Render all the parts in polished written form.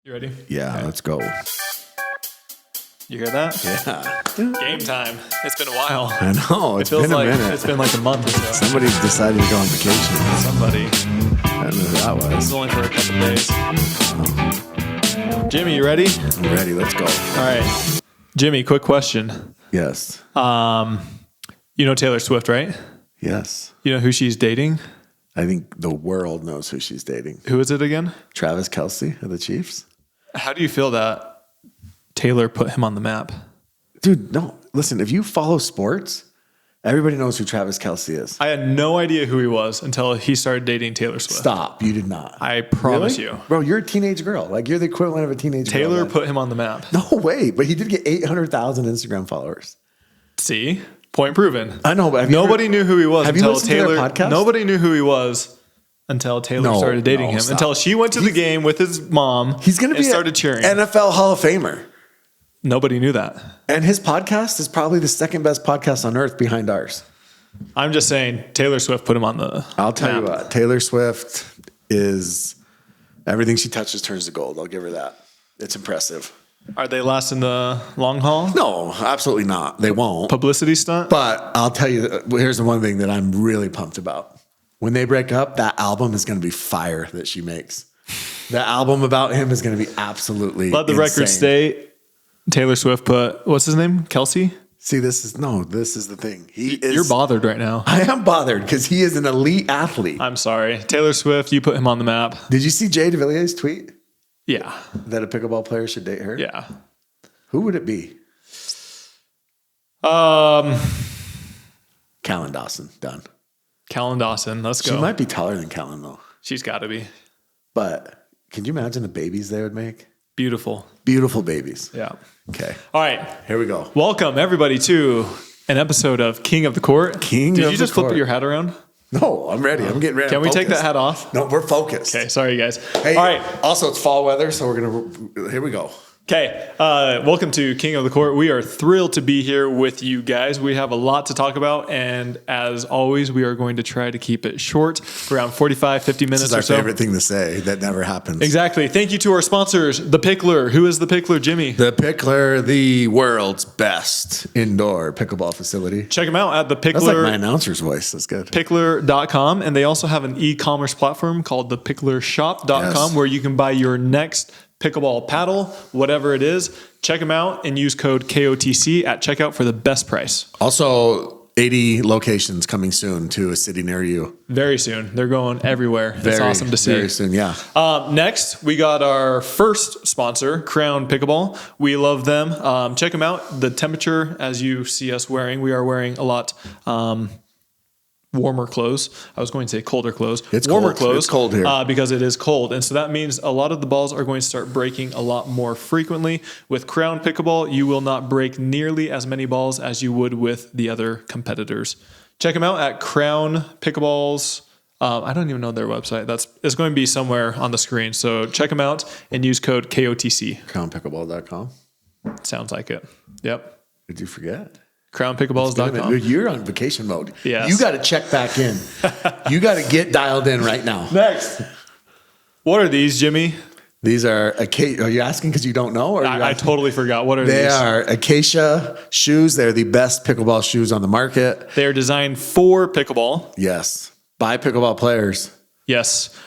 You ready? Yeah, okay. Let's go. You hear that? Yeah. Game time. It's been a while. I know. It feels been like a minute. It's been like a month or so. Somebody decided to go on vacation. Somebody. I don't know who that was. It's only for a couple days. Jimmy, you ready? I'm ready. Let's go. All right. Jimmy, quick question. Yes. You know Taylor Swift, right? Yes. You know who she's dating? I think the world knows who she's dating. Who is it again? Travis Kelce of the Chiefs. How do you feel that Taylor put him on the map? Dude, no. Listen, if you follow sports, everybody knows who Travis Kelce is. I had no idea who he was until he started dating Taylor Swift. Stop. You did not. I promise you. Bro, you're a teenage girl. Like, you're the equivalent of a teenage girl. Taylor put him on the map. No way. But he did get 800,000 Instagram followers. See? Point proven. I know, but nobody knew who he was until Taylor. Podcast? Nobody knew who he was until Taylor started dating him. Stop. Until she went to the game with his mom. He's going to be started cheering. NFL Hall of Famer. Nobody knew that. And his podcast is probably the second best podcast on earth behind ours. I'm just saying Taylor Swift put him on the I'll tell map. you what, Taylor Swift is everything she touches turns to gold. I'll give her that. It's impressive. Are they last in the long haul? No, absolutely not. They won't. Publicity stunt? But I'll tell you, here's the one thing that I'm really pumped about. When they break up, that album is going to be fire that she makes. The album about him is going to be absolutely Let the record state, Taylor Swift put, what's his name? Kelsey? See, this is the thing. You're bothered right now. I am bothered because he is an elite athlete. I'm sorry. Taylor Swift, you put him on the map. Did you see Jay DeVilliers' tweet? Yeah. That a pickleball player should date her? Yeah. Who would it be? Callan Dawson. Done. Dawson. Let's go. She might be taller than Callan, though. She's got to be. But can you imagine the babies they would make? Beautiful. Beautiful babies. Yeah. Okay. All right. Here we go. Welcome, everybody, to an episode of King of the Court. Did you just flip your hat around? No, I'm ready. I'm getting ready. Can we take that hat off? No, we're focused. Okay. Sorry, guys. Hey, all right. Also, it's fall weather, so here we go. Okay. Welcome to King of the Court. We are thrilled to be here with you guys. We have a lot to talk about. And as always, we are going to try to keep it short, around 45, 50 minutes or so. This is our favorite thing to say. That never happens. Exactly. Thank you to our sponsors, The Pickler. Who is The Pickler, Jimmy? The Pickler, the world's best indoor pickleball facility. Check them out at The Pickler. That's like my announcer's voice. That's good. Pickler.com. And they also have an e-commerce platform called thepickleshop.com where you can buy your next pickleball paddle, whatever it is. Check them out and use code KOTC at checkout for the best price. Also, 80 locations coming soon to a city near you. Very soon. They're going everywhere. It's awesome to see. Very soon, yeah. Next, we got our first sponsor, Crown Pickleball. We love them. Check them out. The temperature, as you see us wearing, we are wearing a lot warmer clothes. I was going to say colder clothes. It's warmer cold. clothes. It's cold here. Because it is cold. And so that means a lot of the balls are going to start breaking a lot more frequently. With Crown Pickleball, you will not break nearly as many balls as you would with the other competitors. Check them out at Crown Pickleballs. I don't even know their website. It's going to be somewhere on the screen. So check them out and use code KOTC. CrownPickleball.com. Sounds like it. Yep. Did you forget? CrownPickleballs.com. You're on vacation mode. Yes. You got to check back in. You got to get dialed in right now. Next. What are these, Jimmy? These are Acacia. Are you asking because you don't know? Or I totally forgot. What are these? They are Acacia shoes. They're the best pickleball shoes on the market. They are designed for pickleball. Yes. By pickleball players. Yes.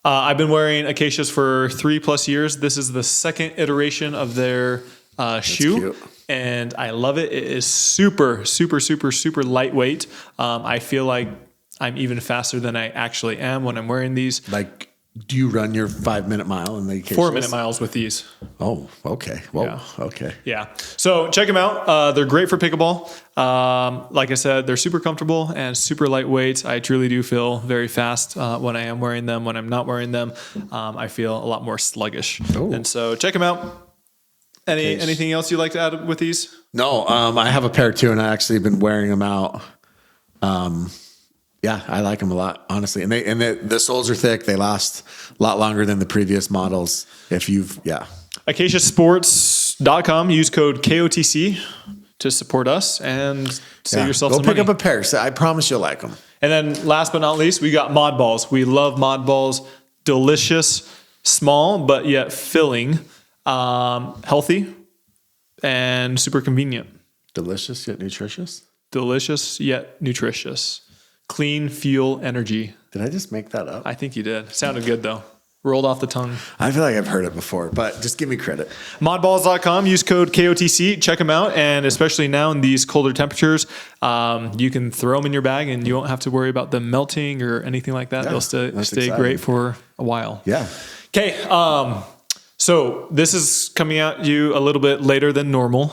I've been wearing Acacias for 3+ years. This is the second iteration of their shoe. Cute. And I love it. It is super, super, super, super lightweight. I feel like I'm even faster than I actually am when I'm wearing these. Like, do you run your 5-minute mile in the Acacias? 4-minute miles with these. Oh, okay. Whoa, Yeah. okay. Yeah. So check them out. They're great for pickleball. Like I said, they're super comfortable and super lightweight. I truly do feel very fast when I am wearing them. When I'm not wearing them, I feel a lot more sluggish. Ooh. And so check them out. Anything else you'd like to add with these? No, I have a pair too, and I actually been wearing them out. Yeah, I like them a lot, honestly. And the soles are thick. They last a lot longer than the previous models. AcaciaSports.com. Use code KOTC to support us and save yourself some money. Go pick up a pair. So I promise you'll like them. And then last but not least, we got mod balls. We love mod balls. Delicious. Small, but yet filling, healthy, and super convenient. Delicious yet nutritious. Delicious yet nutritious. Clean fuel energy. Did I just make that up? I think you did. Sounded good though. Rolled off the tongue. I feel like I've heard it before, but just give me credit. Modballs.com. Use code KOTC. Check them out. And especially now in these colder temperatures, you can throw them in your bag and you won't have to worry about them melting or anything like that. Yeah, They'll stay exciting. great for a while. Yeah. Okay. So this is coming at you a little bit later than normal.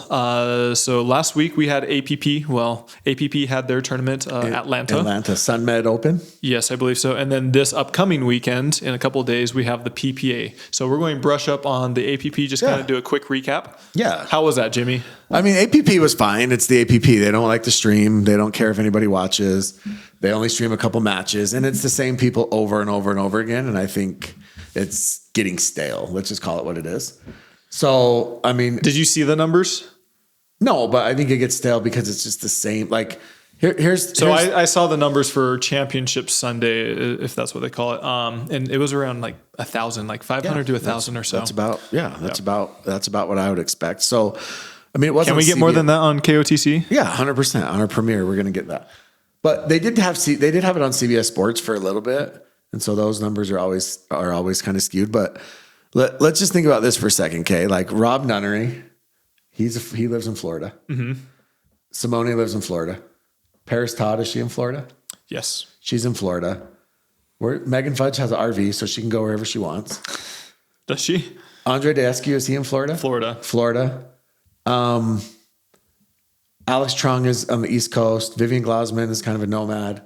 So last week we had APP. Well, APP had their tournament, Atlanta. SunMed Open. Yes, I believe so. And then this upcoming weekend, in a couple of days, we have the PPA. So we're going to brush up on the APP, just kind of do a quick recap. Yeah. How was that, Jimmy? I mean, APP was fine. It's the APP. They don't like to stream. They don't care if anybody watches. They only stream a couple matches. And it's the same people over and over and over again. And I think it's getting stale. Let's just call it what it is. So, I mean, Did you see the numbers? no, but I think it gets stale because it's just the same. Like, I saw the numbers for Championships Sunday, if that's what they call it. And it was around like 1,000, like 500 to 1,000 or so. That's about what I would expect. So, I mean, it wasn't. Can we get more than that on KOTC? Yeah, 100% on our premiere. We're going to get that. But they did have it on CBS Sports for a little bit. And so those numbers are always kind of skewed. But let's just think about this for a second, okay? Like Rob Nunnery, he lives in Florida. Mm-hmm. Simone lives in Florida. Paris Todd, is she in Florida? Yes. She's in Florida. Megan Fudge has an RV, so she can go wherever she wants. Does she? Andre Dascu, is he in Florida? Florida. Alex Trung is on the East Coast. Vivian Glausman is kind of a nomad.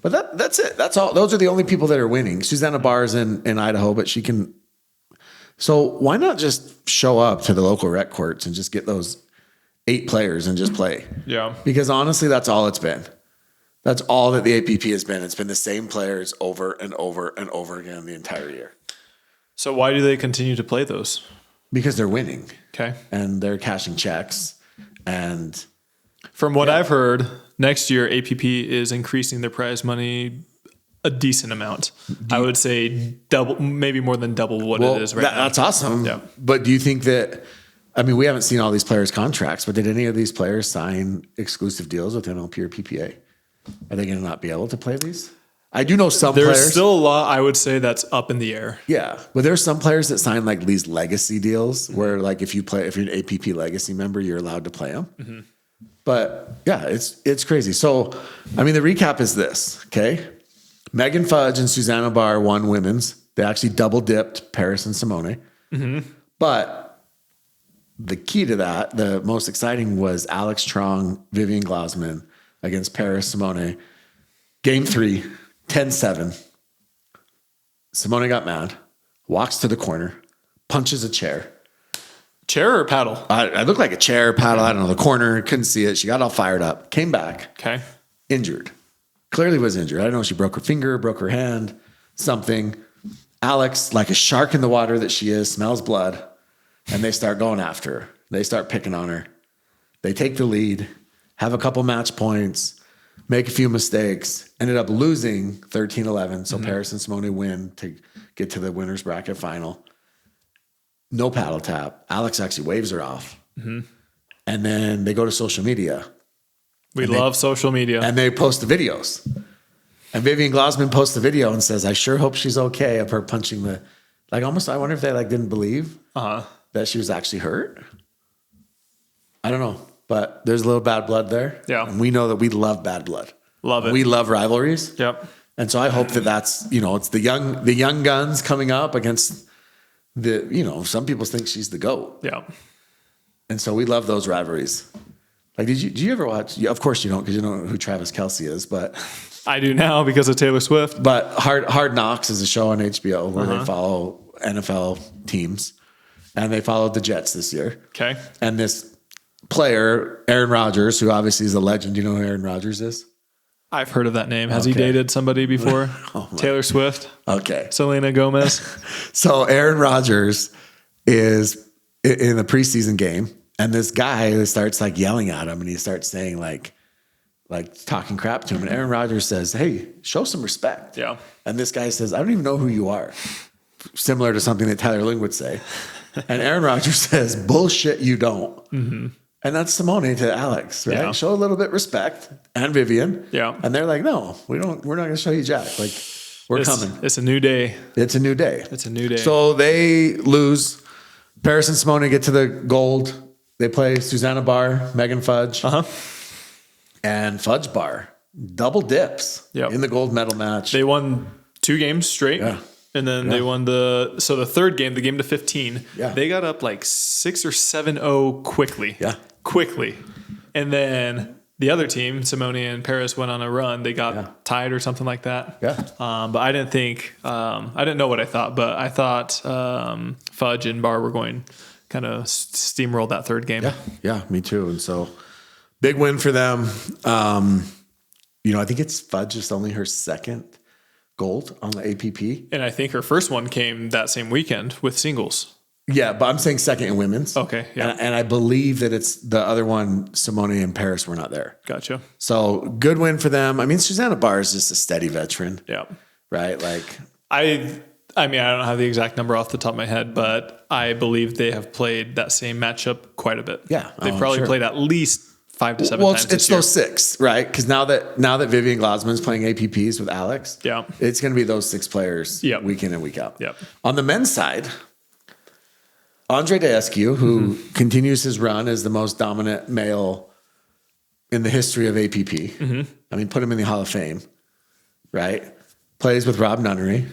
But that's it. That's all. Those are the only people that are winning. Susanna Barr's in Idaho, but she can. So why not just show up to the local rec courts and just get those 8 players and just play? Yeah. Because honestly, that's all it's been. That's all that the APP has been. It's been the same players over and over and over again the entire year. So why do they continue to play those? Because they're winning. Okay. And they're cashing checks. And from what I've heard, next year APP is increasing their prize money a decent amount. I would say double, maybe more than double what it is right now. That's awesome. Yeah. But do you think that, I mean, we haven't seen all these players' contracts, but did any of these players sign exclusive deals with MLP or PPA? Are they going to not be able to play these? I do know some players. There's still a lot, I would say, that's up in the air. Yeah. But there's some players that sign like these legacy deals where like if you're an APP legacy member, you're allowed to play them. Mm-hmm. But yeah, it's crazy. So, I mean, the recap is this, okay? Megan Fudge and Susanna Barr won women's. They actually double dipped Paris and Simone. Mm-hmm. But the key to that, the most exciting was Alex Trung, Vivian Glausman against Paris Simone. Game 3, 10-7. Simone got mad, walks to the corner, punches a chair. Chair or paddle? I looked like a chair, paddle, I don't know, the corner, couldn't see it. She got all fired up, came back. Okay. Injured. Clearly was injured. I don't know if she broke her finger, broke her hand, something. Alex, like a shark in the water that she is, smells blood, and they start going after her. They start picking on her. They take the lead, have a couple match points, make a few mistakes, ended up losing 13-11. So Paris and Simone win to get to the winner's bracket final. No paddle tap. Alex actually waves her off. Mm-hmm. And then they go to social media. We love social media. And they post the videos. And Vivian Glausman posts the video and says, I sure hope she's okay of her punching the, like almost, I wonder if they like didn't believe that she was actually hurt. I don't know. But there's a little bad blood there. Yeah. And we know that we love bad blood. Love it. We love rivalries. Yep. And so I hope that that's, it's the young guns coming up against some people think she's the GOAT. Yeah. And so we love those rivalries. Like, did you ever watch? Of course you don't, because you don't know who Travis Kelce is, but I do now because of Taylor Swift. But Hard Knocks is a show on HBO where they follow NFL teams, and they followed the Jets this year. Okay. And this player, Aaron Rodgers, who obviously is a legend. Do you know who Aaron Rodgers is? I've heard of that name. Has he dated somebody before? Taylor Swift? Okay. Selena Gomez? So Aaron Rodgers is in a preseason game, and this guy starts like yelling at him, and he starts saying like talking crap to him. And Aaron Rodgers says, hey, show some respect. Yeah. And this guy says, I don't even know who you are. similar to something that Tyler Ling would say. And Aaron Rodgers says, bullshit, you don't. Mm-hmm. And that's Simone to Alex, right? Yeah. Show a little bit of respect, and Vivian. Yeah. And they're like, no, we're not going to show you Jack. Like, we're coming. It's a new day. It's a new day. It's a new day. So they lose. Paris and Simone get to the gold. They play Susanna Barr, Megan Fudge, and Fudge Barr double dips in the gold medal match. They won 2 games straight. Yeah. And then they won the third game, the game to 15. Yeah. They got up like 6 or 7-0 quickly. Yeah. Quickly. And then the other team, Simone and Paris, went on a run. They got tied or something like that. Yeah. But I didn't think, I didn't know what I thought, but I thought Fudge and Barr were going kind of steamroll that third game. Yeah, me too. And so big win for them. I think it's Fudge is only her second gold on the APP. And I think her first one came that same weekend with singles. Yeah, but I'm saying second in women's. Okay, yeah. And I believe that it's the other one, Simone and Paris were not there. Gotcha. So good win for them. I mean, Susanna Barr is just a steady veteran. Yeah. Right? Like, I mean, I don't have the exact number off the top of my head, but I believe they have played that same matchup quite a bit. Yeah. They've probably played at least 5 to 7 times. It's those 6, right? Because now that Vivian Glassman's playing APPs with Alex, it's going to be those 6 players week in and week out. Yep. On the men's side, Andre Daescu, who continues his run as the most dominant male in the history of APP. I mean, put him in the Hall of Fame, right? Plays with Rob Nunnery.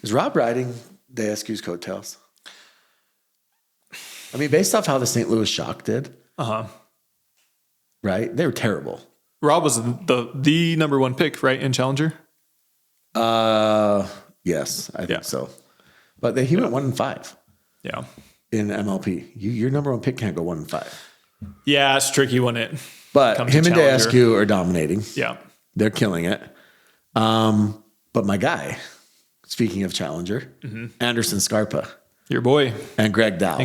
Is Rob riding Daescu's coattails? I mean, based off how the St. Louis Shock did, right? They were terrible. Rob was the number 1 pick, right, in Challenger? Yes, I think so. But he went 1-5. Yeah. In MLP, your number 1 pick can't go 1-5. Yeah, it's tricky when it. But him and Daescu are dominating. Yeah, they're killing it. But my guy, speaking of Challenger, Anderson Scarpa, your boy, and Greg Dow.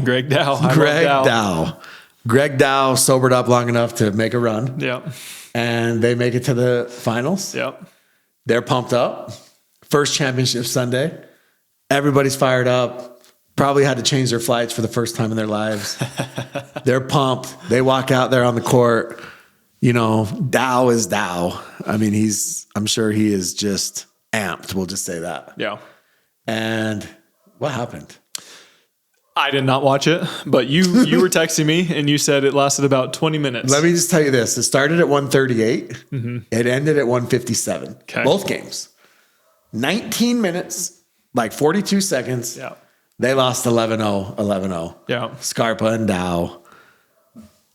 Greg Dow sobered up long enough to make a run. Yeah, and they make it to the finals. Yep, they're pumped up. First championship Sunday, everybody's fired up. Probably had to change their flights for the first time in their lives. They're pumped. They walk out there on the court. Dow is Dow. I mean, I'm sure he is just amped. We'll just say that. Yeah. And what happened? I did not watch it, but you were texting me and you said it lasted about 20 minutes. Let me just tell you this. It started at 1:38. It ended at 1:57. Okay. Both games. 19 minutes, like 42 seconds. Yeah. They lost 11-0, 11-0. Yeah. Scarpa and Dow.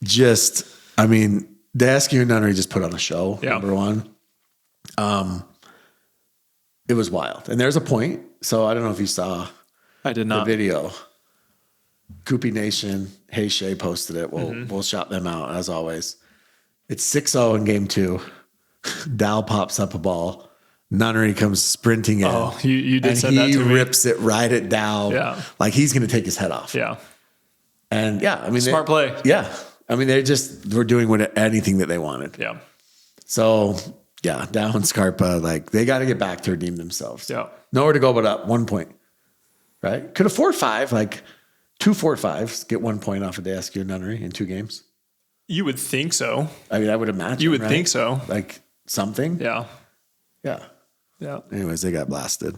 Daescu and Nunnery just put on a show, number 1. It was wild. And there's a point. So I don't know if you saw I did not. the video. Koopy Nation, Hey Shay posted it. We'll shout them out as always. It's 6-0 in game 2. Dow pops up a ball. Nunnery comes sprinting in. Oh, you did send that to me. And he rips it right at Dow. Yeah. Like he's going to take his head off. Yeah. And smart play. Yeah. They just were doing anything that they wanted. Yeah. So, Dow and Scarpa, they got to get back to redeem themselves. Yeah. Nowhere to go but up, 1 point. Right? Could have 4-5, 2 4-5s, get 1 point off of Daescu and Nunnery in 2 games. You would think so. I would imagine. You would think so. Something. Yeah. Yeah. Yeah. Anyways, they got blasted.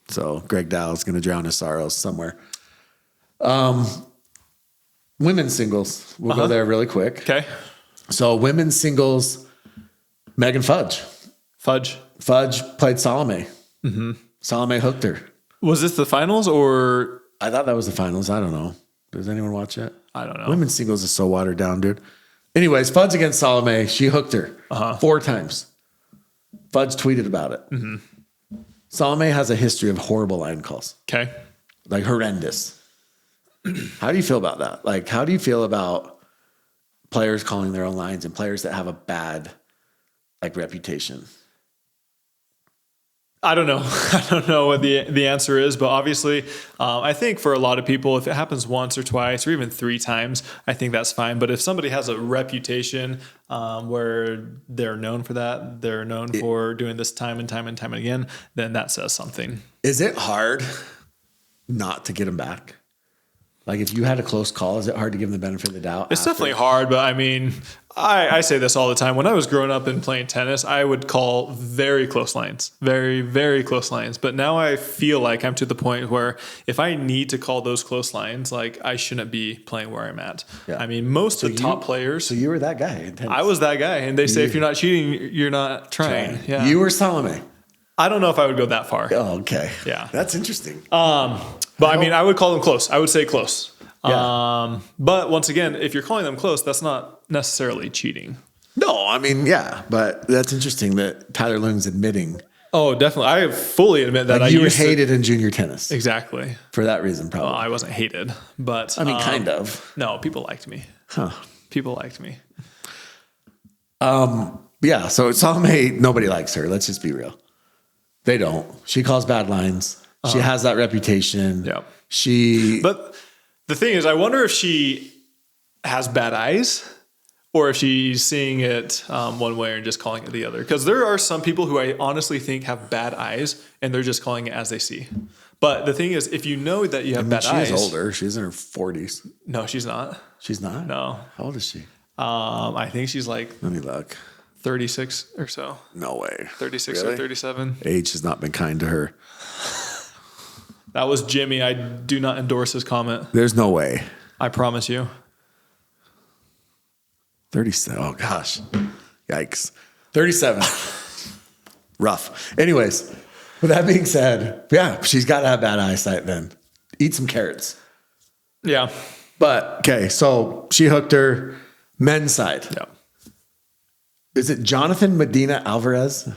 So Greg Dow is going to drown his sorrows somewhere. Women's singles. We'll go there really quick. Okay. So women's singles, Megan Fudge. Fudge played Salome. Salome hooked her. Was this the finals or? I thought that was the finals. I don't know. Does anyone watch it? I don't know. Women's singles is so watered down, dude. Anyways, Fudge against Salome. She hooked her 4 times. Fudge tweeted about it. Salome has a history of horrible line calls. Okay. Horrendous. How do you feel about that? How do you feel about players calling their own lines and players that have a bad reputation? I don't know. I don't know what the answer is, but obviously, I think for a lot of people, if it happens once or twice or even 3 times, I think that's fine. But if somebody has a reputation where they're known for that, they're known for doing this time and time and time again, then that says something. Is it hard not to get them back? Like if you had a close call, is it hard to give them the benefit of the doubt? It's definitely hard, but I mean, I say this all the time. When I was growing up and playing tennis, I would call very close lines, very, very close lines. But now I feel like I'm to the point where if I need to call those close lines, like I shouldn't be playing where I'm at. Yeah. I mean, most of the top players. So you were that guy in tennis. I was that guy. And they say if you're not cheating, you're not trying. Yeah. You were Salome. I don't know if I would go that far. Oh, okay. Yeah. That's interesting. But I mean, I would call them close. I would say close. Yeah. But once again, if you're calling them close, that's not necessarily cheating. No, I mean, yeah, but that's interesting that Tyler Lung's admitting. Oh, definitely. I fully admit that you were hated in junior tennis. Exactly. For that reason, probably. Well, I wasn't hated, but I mean, kind of. No, people liked me. Huh. People liked me. Yeah. So Salome, nobody likes her. Let's just be real. They don't. She calls bad lines. She has that reputation. Yeah. But the thing is, I wonder if she has bad eyes or if she's seeing it one way and just calling it the other. Because there are some people who I honestly think have bad eyes and they're just calling it as they see. But the thing is, if you know that you have bad eyes. She's older. She's in her 40s. No, she's not. She's not? No. How old is she? I think she's like. Let me look. 36 or so. No way. 36 or 37. Age has not been kind to her. That was Jimmy. I do not endorse his comment. There's no way. I promise you. 37. Oh, gosh. Yikes. 37. Rough. Anyways, with that being said, yeah, she's got to have bad eyesight then. Eat some carrots. Yeah. But, okay, so she hooked her men's side. Yeah. Is it Jonathan Medina Alvarez?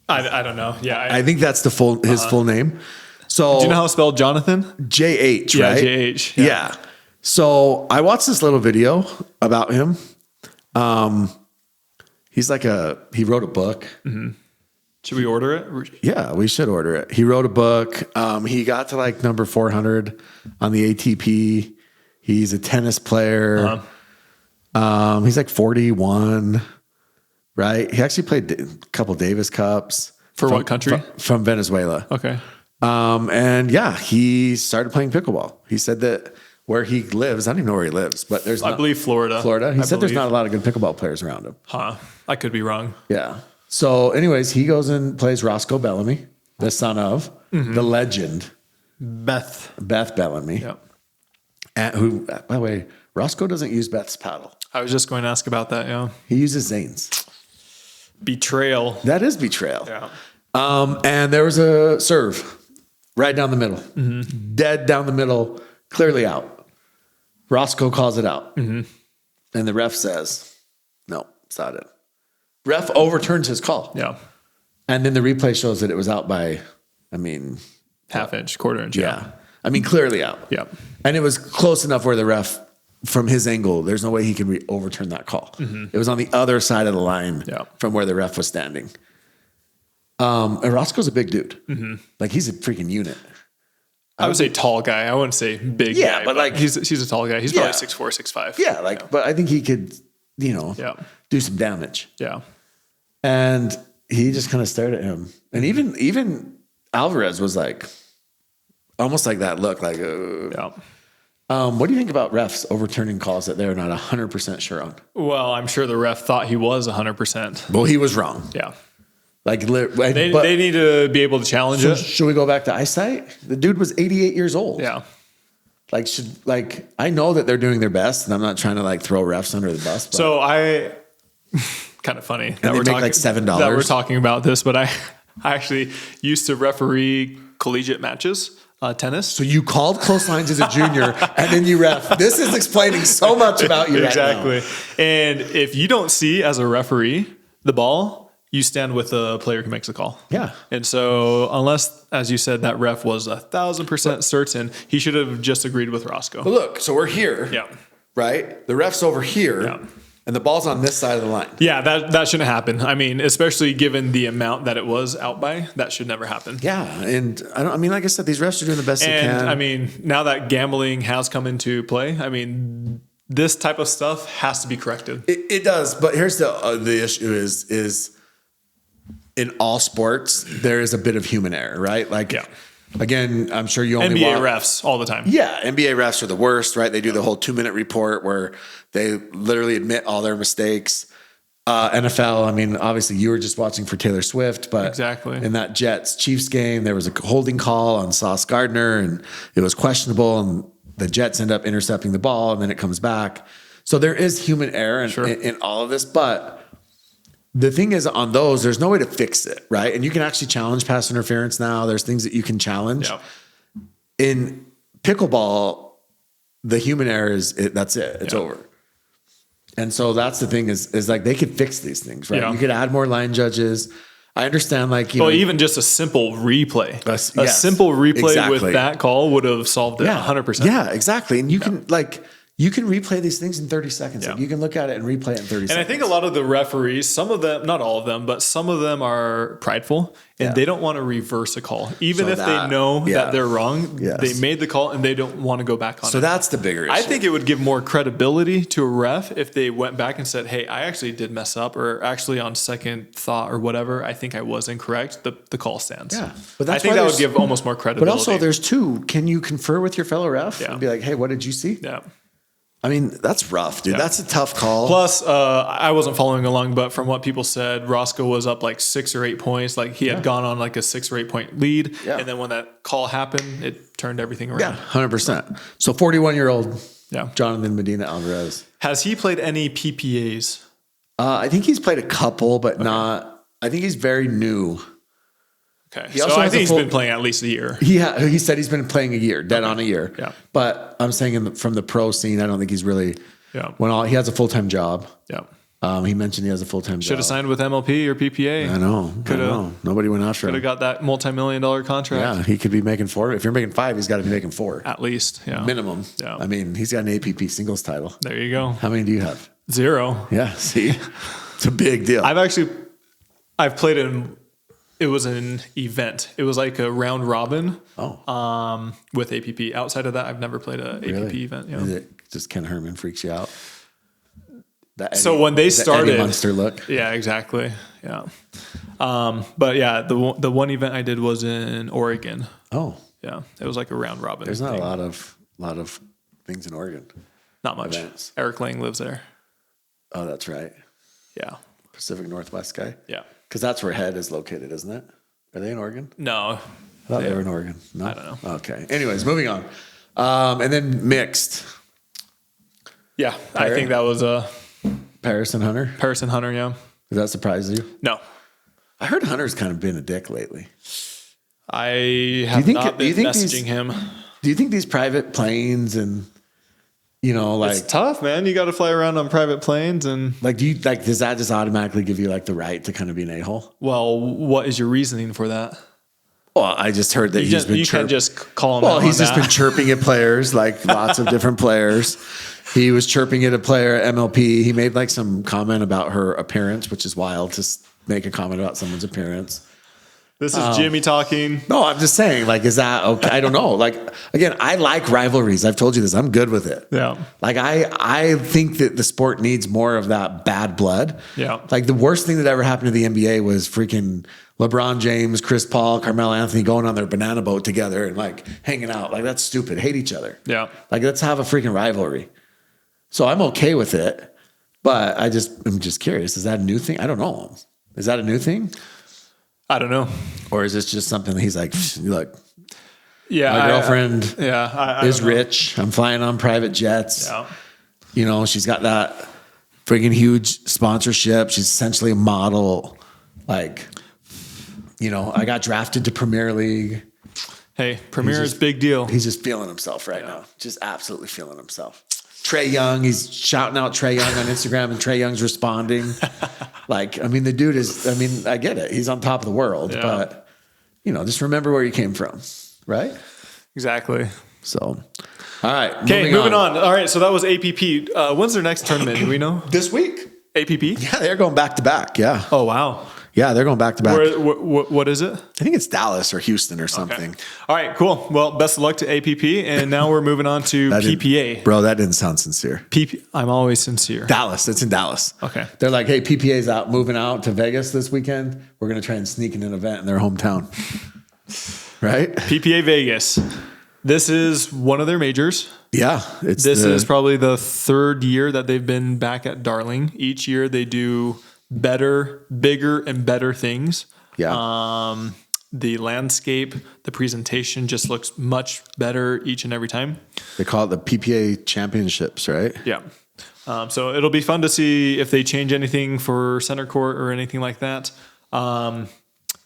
I don't know. Yeah. I think that's his full name. So do you know how to spell Jonathan? JH, right? Yeah, JH. Yeah. So I watched this little video about him. He's like he wrote a book. Mm-hmm. Should we order it? Yeah, we should order it. He wrote a book. He got to like number 400 on the ATP. He's a tennis player. He's like 41, right? He actually played a couple Davis Cups. For what country? From Venezuela. Okay. And yeah, he started playing pickleball. He said that where he lives, I don't even know where he lives, but I believe Florida. He said there's not a lot of good pickleball players around him. I could be wrong. Yeah. So anyways, he goes and plays Roscoe Bellamy, the son of the legend. Beth Bellamy. Yep. And who, by the way, Roscoe doesn't use Beth's paddle. I was just going to ask about that, yeah. He uses Zane's. Betrayal. That is betrayal. Yeah. And there was a serve right down the middle. Mm-hmm. Dead down the middle, clearly out. Roscoe calls it out. Mm-hmm. And the ref says, no, it's not it. Ref overturns his call. Yeah. And then the replay shows that it was out by, half inch, quarter inch. Yeah. Clearly out. Yeah. And it was close enough where the ref, from his angle, there's no way he can overturn that call. Mm-hmm. It was on the other side of the line from where the ref was standing. And Roscoe's a big dude. Mm-hmm. Like he's a freaking unit. I would say tall guy. I wouldn't say big guy. But like he's a tall guy. He's probably 6'4", 6'5". Yeah, but I think he could, do some damage. Yeah. And he just kind of stared at him. And even Alvarez was like, almost like that look, like, what do you think about refs overturning calls that they're not 100% sure on? Well, I'm sure the ref thought he was 100%. Well, he was wrong. Yeah. Like they need to be able to challenge it. Should we go back to eyesight? The dude was 88 years old. Yeah. I know that they're doing their best, and I'm not trying to throw refs under the bus. But. So kind of funny that we're talking like $7 that we're talking about this, but I actually used to referee collegiate matches. Tennis. So you called close lines as a junior and then you ref. This is explaining so much about you exactly. right now. And if you don't see as a referee the ball, you stand with the player who makes the call. Yeah. And so unless, as you said, that ref was 1,000% certain, he should have just agreed with Roscoe. But look, so we're here. Yeah. Right? The ref's over here. Yeah. And the ball's on this side of the line. Yeah, that shouldn't happen. Especially given the amount that it was out by, that should never happen. Yeah, and like I said, these refs are doing the best they can. Now that gambling has come into play, this type of stuff has to be corrected. It does, but here's the issue is in all sports there is a bit of human error, right? again, I'm sure you only NBA refs all the time. Yeah, NBA refs are the worst, right? They do the whole 2-minute report where they literally admit all their mistakes. NFL, I mean, obviously you were just watching for Taylor Swift, but exactly in that Jets Chiefs game, there was a holding call on Sauce Gardner and it was questionable and the Jets end up intercepting the ball and then it comes back. So there is human error in all of this, but the thing is on those, there's no way to fix it, right? And you can actually challenge pass interference now. There's things that you can challenge. Yep. In pickleball, the human error that's it. It's over. And so that's the thing is like they could fix these things, right? Yeah. You could add more line judges. I understand, like, you know, even just a simple replay. A simple replay with that call would have solved it 100%. Yeah, exactly. And you can you can replay these things in 30 seconds. Yeah. Like you can look at it and replay it in 30 seconds. And I think a lot of the referees, some of them, not all of them, but some of them are prideful and they don't want to reverse a call. Even if they know that they're wrong, they made the call and they don't want to go back on it. So that's the bigger issue. I think it would give more credibility to a ref if they went back and said, hey, I actually did mess up, or actually on second thought or whatever, I think I was incorrect. The call stands. Yeah. But I think that would give almost more credibility. But also there's two. Can you confer with your fellow ref and be like, hey, what did you see? Yeah. I mean, that's rough, dude. Yeah. That's a tough call. Plus, I wasn't following along, but from what people said, Roscoe was up like 6 or 8 points. Like he had gone on like a 6 or 8 point lead. Yeah. And then when that call happened, it turned everything around. Yeah, 100%. So 41-year-old Jonathan Medina Alvarez. Has he played any PPAs? I think he's played a couple, but not. I think he's very new. Okay. So I think he's been playing at least a year. He said he's been playing a year, dead on a year. Yeah. But I'm saying from the pro scene, I don't think he's really. Yeah. He has a full-time job. Yeah. He mentioned he has a full-time job. Should have signed with MLP or PPA. I know. Nobody went after him. Could have got that multi-million-dollar contract. Yeah, he could be making 4. If you're making 5, he's got to be making 4. At least, minimum. Yeah. I mean, he's got an APP singles title. There you go. How many do you have? 0. Yeah, see? It's a big deal. I've played in. It was an event. It was like a round robin. With APP. Outside of that, I've never played a APP event. Yeah. Is it just Ken Herman freaks you out? So when they started, Eddie Munster look. Yeah, exactly. Yeah. But yeah, the one event I did was in Oregon. Oh, yeah. It was like a round robin. There's not a lot of things in Oregon. Not much. Events. Eric Lang lives there. Oh, that's right. Yeah. Pacific Northwest guy. Yeah. Because that's where Head is located, isn't it? Are they in Oregon? No. I thought they were in Oregon. No? I don't know. Okay. Anyways, moving on. And then mixed. Yeah. I think that was Paris and Hunter. Paris and Hunter, yeah. Does that surprise you? No. I heard Hunter's kind of been a dick lately. I have not been messaging him. Do you think these private planes and, it's tough, man. You got to fly around on private planes and does that just automatically give you like the right to kind of be an a-hole? Well, what is your reasoning for that? Well, I just heard that you can't just call him. Well, he's just been chirping at players, like lots of different players. He was chirping at a player at MLP. He made like some comment about her appearance, which is wild to make a comment about someone's appearance. This is Jimmy talking. No, I'm just saying, like, is that okay? I don't know. Like, again, I like rivalries. I've told you this. I'm good with it. Yeah. Like, I think that the sport needs more of that bad blood. Yeah. Like, the worst thing that ever happened to the NBA was freaking LeBron James, Chris Paul, Carmelo Anthony going on their banana boat together and, like, hanging out. Like, that's stupid. Hate each other. Yeah. Like, let's have a freaking rivalry. So I'm okay with it. But I'm just curious. Is that a new thing? I don't know. Is that a new thing? I don't know. Or is this just something that he's like, look, yeah, my girlfriend is rich. I'm flying on private jets. Yeah. She's got that friggin' huge sponsorship. She's essentially a model. Like, I got drafted to Premier League. Hey, Premier is big deal. He's just feeling himself right now. Just absolutely feeling himself. Trey Young, he's shouting out Trey Young on Instagram and Trey Young's responding. The dude is, I get it. He's on top of the world, but just remember where you came from, right? Exactly. So, all right. Okay, moving on. All right, so that was APP. When's their next tournament? Do we know? This week. APP? Yeah, they're going back to back. Yeah. Oh, wow. Yeah, they're going back to back. What is it? I think it's Dallas or Houston or something. Okay. All right, cool. Well, best of luck to APP. And now we're moving on to PPA. Bro, that didn't sound sincere. I'm always sincere. Dallas. It's in Dallas. Okay. They're like, hey, PPA's moving out to Vegas this weekend. We're going to try and sneak in an event in their hometown. right? PPA Vegas. This is one of their majors. Yeah. This is probably the third year that they've been back at Darling. Each year they do better, bigger, and better things. Yeah. The landscape, the presentation just looks much better each and every time. They call it the PPA Championships, right? Yeah. So it'll be fun to see if they change anything for center court or anything like that.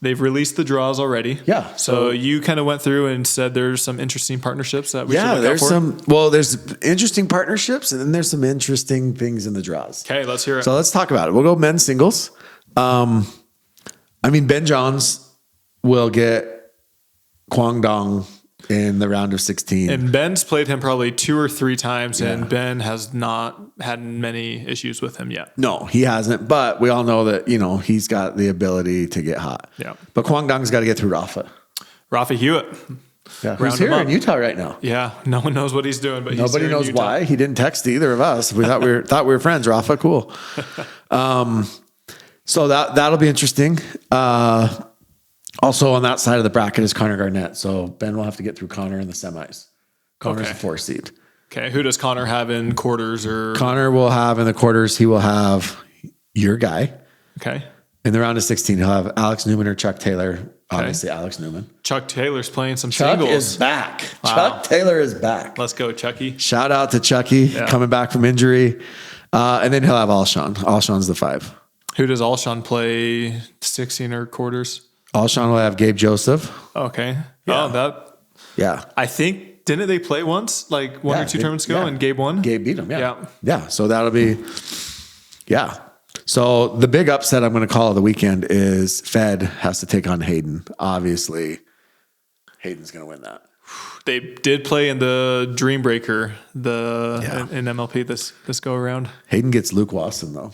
They've released the draws already. Yeah. So you kind of went through and said there's some interesting partnerships that we should look out for. There's interesting partnerships and then there's some interesting things in the draws. Okay, let's hear it. So let's talk about it. We'll go men's singles. Ben Johns will get Kwang Dong in the round of 16. And Ben's played him probably 2 or 3 times, and Ben has not had many issues with him yet. No, he hasn't. But we all know that, he's got the ability to get hot. Yeah. But Kwang Dong's got to get through Rafa. Rafa Hewitt. Yeah, who's here in Utah right now. Yeah, no one knows what he's doing, but nobody knows why. He didn't text either of us. We thought we were friends. Rafa, cool. So that'll be interesting. Also on that side of the bracket is Connor Garnett. So Ben will have to get through Connor in the semis. Connor's a 4 seed. Okay. Who does Connor have in quarters or? Connor will have in the quarters, he will have your guy. Okay. In the round of 16, he'll have Alex Newman or Chuck Taylor. Obviously Alex Newman. Chuck Taylor's playing some Chuck singles. is back. Wow. Chuck Taylor is back. Let's go, Chucky. Shout out to Chucky coming back from injury. And then he'll have Alshon. Alshon's the 5. Who does Alshon play 16 or quarters? Alshon will have Gabe Joseph. Okay. Yeah. Yeah. I think, didn't they play once, like one or two tournaments ago, and Gabe won? Gabe beat him, Yeah, so that'll be, So the big upset I'm going to call of the weekend is Fed has to take on Hayden. Obviously, Hayden's going to win that. They did play in the Dream Breaker in MLP this go around. Hayden gets Luke Wasson, though.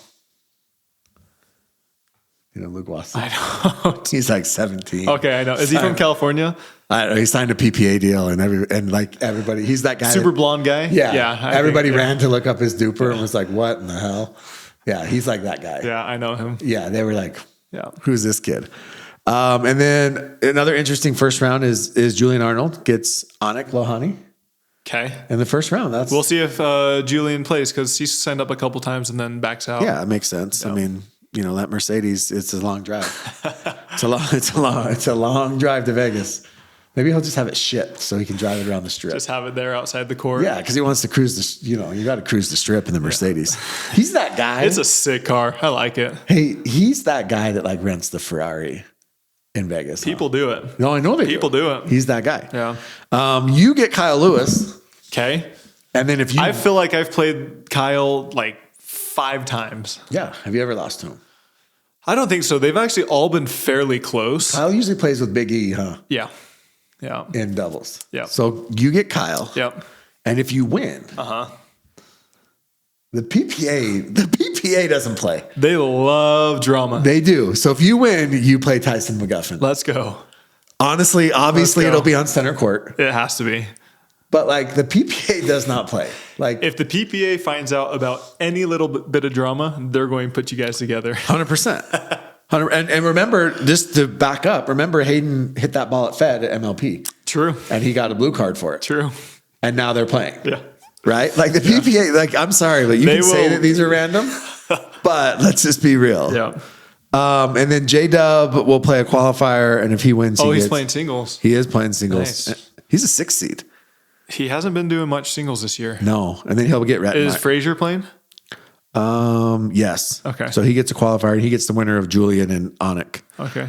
Luke Wasson. I don't. He's like 17. Okay, I know. Is he from California? I don't know. He signed a PPA deal, and everybody. He's that guy. Super blonde guy. Yeah. Everybody ran to look up his duper and was like, "What in the hell?" Yeah, he's like that guy. Yeah, I know him. Yeah, they were like, "Who's this kid?" And then another interesting first round is Julian Arnold gets Anik Lohani. Okay. In the first round, we'll see if Julian plays because he's signed up a couple times and then backs out. Yeah, it makes sense. Yep. I mean. That Mercedes, it's a long drive. It's a long drive to Vegas. Maybe he'll just have it shipped so he can drive it around the strip. Just have it there outside the court. Yeah, because he wants to cruise you got to cruise the strip in the Mercedes. He's that guy. It's a sick car. I like it. Hey, he's that guy that rents the Ferrari in Vegas. People do it. No, I know People do it. He's that guy. Yeah. You get Kyle Lewis. Okay. And then I feel like I've played Kyle 5 times. Yeah. Have you ever lost to him? I don't think so. They've actually all been fairly close. Kyle usually plays with Big E, huh? Yeah. Yeah. In doubles. Yeah. So you get Kyle. Yep. And if you win, the PPA doesn't play. They love drama. They do. So if you win, you play Tyson McGuffin. Let's go. Honestly, obviously it'll be on center court. It has to be. But the PPA does not play. If the PPA finds out about any little bit of drama, they're going to put you guys together. 100%. And remember, just to back up, remember Hayden hit that ball at Fed at MLP. True. And he got a blue card for it. True. And now they're playing. Yeah. Right? The PPA, I'm sorry, but you can say that these are random, but let's just be real. Yeah. And then J-Dub will play a qualifier, and if he wins, he's playing singles. He is playing singles. Nice. He's a 6 seed. He hasn't been doing much singles this year. No. And then he'll get red. Is Frazier playing? Yes. Okay. So he gets a qualifier, and he gets the winner of Julian and Anik. Okay.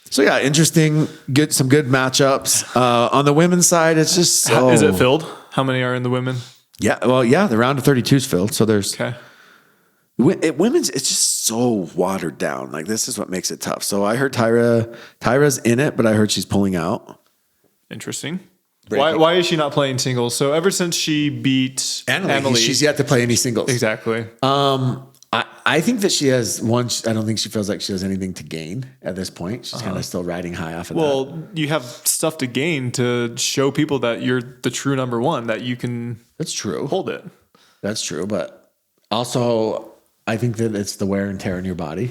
So yeah, interesting. Some good matchups. On the women's side, it's just Is it filled? How many are in the women? Yeah. Well, yeah, the round of 32 is filled. So there's women's. It's just so watered down. This is what makes it tough. So I heard Tyra's in it, but I heard she's pulling out. Interesting. Why is she not playing singles? So ever since she beat Emily, she's yet to play any singles. Exactly. I think that she has one. I don't think she feels like she has anything to gain at this point. She's kind of still riding high off of that. Well, you have stuff to gain to show people that you're the true number one, that you can. That's true. Hold it. That's true. But also, I think that it's the wear and tear in your body.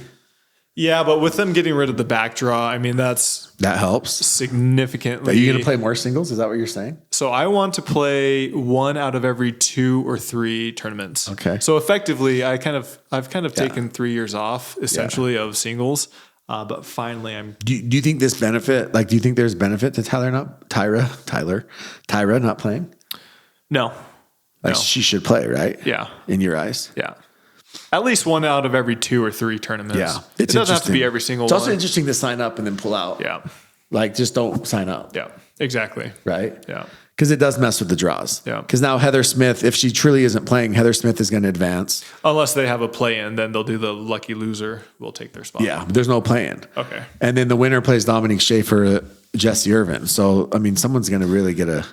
Yeah, but with them getting rid of the back draw, I mean, that helps. significantly. Are you going to play more singles? Is that what you're saying? So I want to play 1 out of every 2 or 3 tournaments. Okay. So effectively, I've kind of taken 3 years off essentially of singles. But finally, Do you think this benefit? Like, do you think there's benefit to Tyra not playing? No. Like she should play, right? Yeah. In your eyes. Yeah. At least 1 out of every 2 or 3 tournaments. Yeah. It doesn't have to be every single It's one. also interesting to sign up and then pull out. Yeah. Like, just don't sign up. Yeah. Exactly. Right? Yeah. Because it does mess with the draws. Yeah. Because now Heather Smith, if she truly isn't playing, Heather Smith is going to advance. Unless they have a play-in, then they'll do the lucky loser will take their spot. Yeah. But there's no play-in. Okay. And then the winner plays Dominique Schaefer, Jesse Irvin. So, I mean, someone's going to really get a...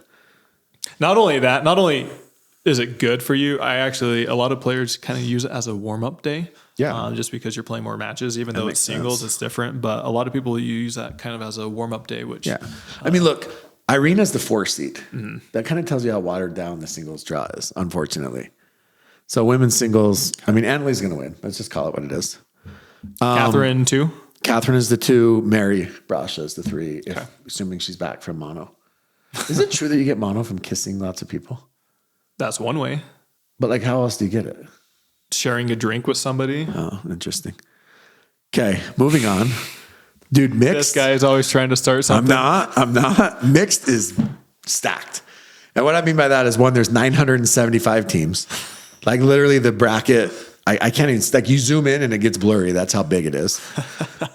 Not only is it good for you, a lot of players kind of use it as a warm-up day. Yeah. Just because you're playing more matches, even though it's singles, it's different. But a lot of people use that kind of as a warm-up day, which... Yeah. I mean, look, Irina's the 4 seed. Mm-hmm. That kind of tells you how watered down the singles draw is, unfortunately. So women's singles, I mean, Annalie's going to win. Let's just call it what it is. Catherine, 2? Catherine is the 2. Mary Brasha is the 3, assuming she's back from mono. Is it true that you get mono from kissing lots of people? That's one way. But like, how else do you get it? Sharing a drink with somebody. Oh, interesting. Okay, moving on. Dude, mixed. This guy is always trying to start something. I'm not. Mixed is stacked. And what I mean by that is, one, there's 975 teams. Like literally the bracket, I can't even, like you zoom in and it gets blurry. That's how big it is.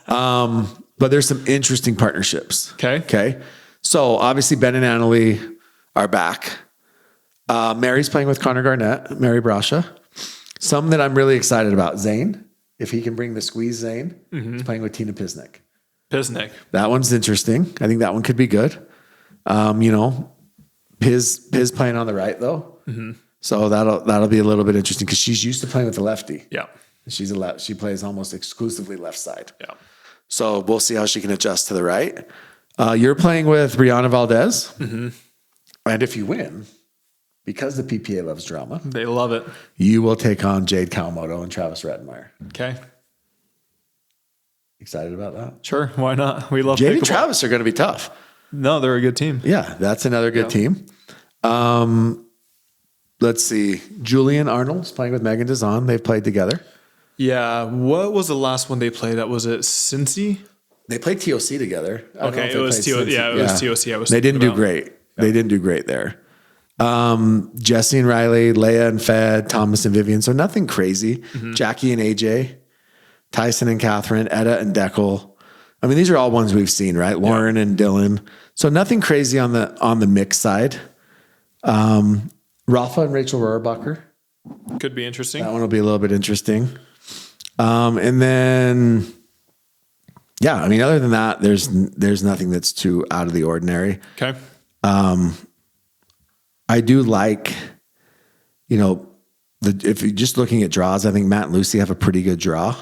But there's some interesting partnerships. Okay. So obviously Ben and Annalie are back. Mary's playing with Connor Garnett, Mary Brasha. Some that I'm really excited about. Zane, if he can bring the squeeze Zane, he's playing with Tina Pisnik. That one's interesting. I think that one could be good. Piz playing on the right though. Mm-hmm. So that'll be a little bit interesting because she's used to playing with the lefty. Yeah. She plays almost exclusively left side. Yeah. So we'll see how she can adjust to the right. You're playing with Brianna Valdez. Mm-hmm. And if you win, because the PPA loves drama. They love it. You will take on Jade Kawamoto and Travis Rettenmeyer. Okay. Excited about that? Sure. Why not? We love Jade pickleball. and Travis are going to be tough. No, they're a good team. Yeah, that's another good team. Let's see. Julian Arnold's playing with Megan Dazan. They've played together. Yeah. What was the last one they played at? Was it Cincy? They played TOC together. Okay, it was TOC. Yeah, it was TOC. They didn't do great. Yeah. They didn't do great there. Jesse and Riley, Leia and Fed, Thomas and Vivian. So nothing crazy. Mm-hmm. Jackie and AJ, Tyson and Catherine, Etta and Deckel. I mean, these are all ones we've seen, right? Lauren and Dylan. So nothing crazy on the mix side. Rafa and Rachel Rohrbacher. Could be interesting. That one will be a little bit interesting. And then, yeah, I mean, other than that, there's nothing that's too out of the ordinary. Okay. I do like, if you're just looking at draws, I think Matt and Lucy have a pretty good draw,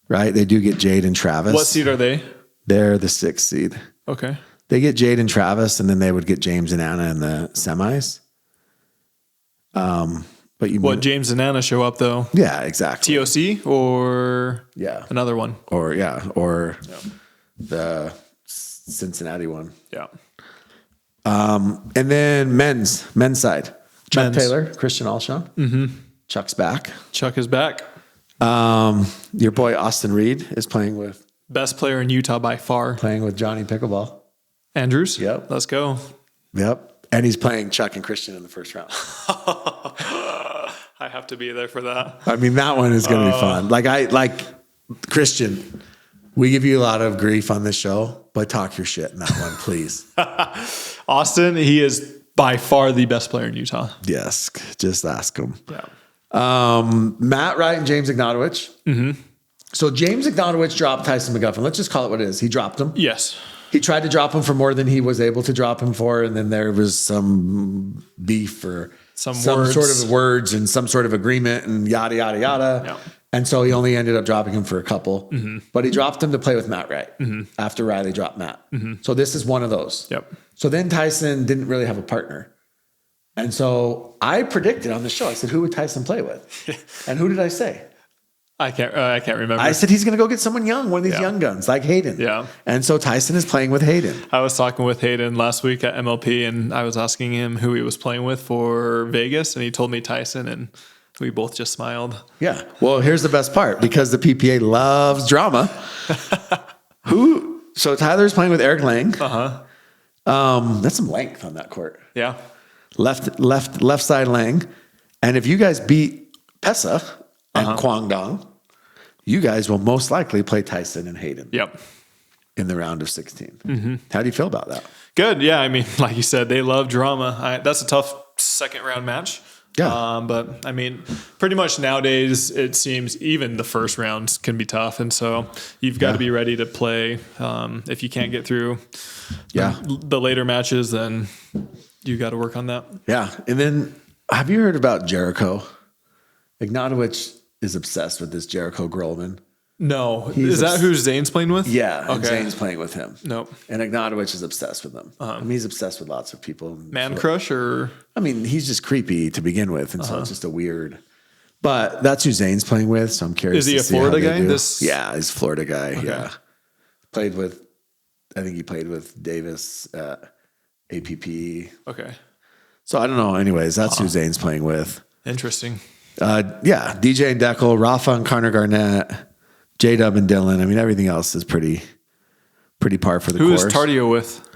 right? They do get Jade and Travis. What seed are they? They're the 6th seed. Okay. They get Jade and Travis, and then they would get James and Anna in the semis. But James and Anna show up though? Yeah, exactly. TOC or another one? Or the Cincinnati one. Yeah. And then men's side. Chuck Taylor, Christian Alshon. Mm-hmm. Chuck's back. Chuck is back. Your boy Austin Reed is playing with best player in Utah by far. Playing with Johnny Pickleball. Andrews? Yep. Let's go. Yep. And he's playing Chuck and Christian in the first round. I have to be there for that. I mean, that one is going to be fun. Like Christian, we give you a lot of grief on this show, but talk your shit in that one, please. Austin, he is by far the best player in Utah. Yes. Just ask him. Yeah. Matt Wright and James Ignatowicz. Mm-hmm. So James Ignatowicz dropped Tyson McGuffin. Let's just call it what it is. He dropped him. Yes. He tried to drop him for more than he was able to drop him for. And then there was some beef or some sort of words and some sort of agreement and yada, yada, yada. Yeah. And so he only ended up dropping him for a couple. Mm-hmm. But he dropped him to play with Matt Wright after Riley dropped Matt. Mm-hmm. So this is one of those. Yep. So then Tyson didn't really have a partner. And so I predicted on the show, I said, who would Tyson play with? And who did I say? I can't remember. I said he's going to go get someone young, one of these young guns like Hayden. Yeah. And so Tyson is playing with Hayden. I was talking with Hayden last week at MLP, and I was asking him who he was playing with for Vegas, and he told me Tyson, and we both just smiled. Yeah. Well, here's the best part, because the PPA loves drama. So Tyler's playing with Eric Lang. That's some length on that court. Yeah. Left side Lang. And if you guys beat Pesa and Kwangdong, you guys will most likely play Tyson and Hayden. Yep. In the round of 16. How do you feel about that? Good. Yeah. I mean, like you said, they love drama. That's a tough second round match. Yeah. But I mean, pretty much nowadays, it seems even the first rounds can be tough. And so you've got to be ready to play. If you can't get through the later matches, then you got to work on that. Yeah. And then have you heard about Jericho? Ignatowicz is obsessed with this Jericho Grolman. No. Is that who Zane's playing with? Yeah. Okay. And Zane's playing with him. Nope. And Ignatowicz is obsessed with him. I mean, he's obsessed with lots of people. Man crush or? I mean, he's just creepy to begin with. And so it's just a weird, but that's who Zane's playing with. So I'm curious. Is he a Florida guy? Yeah, he's a Florida guy. Okay. Yeah. I think he played with Davis at APP. Okay. So I don't know. Anyways, that's who Zane's playing with. Interesting. Yeah. DJ and Deckel, Rafa and Connor Garnett, J-Dub and Dylan. I mean, everything else is pretty par for the course. Who is Tardio with?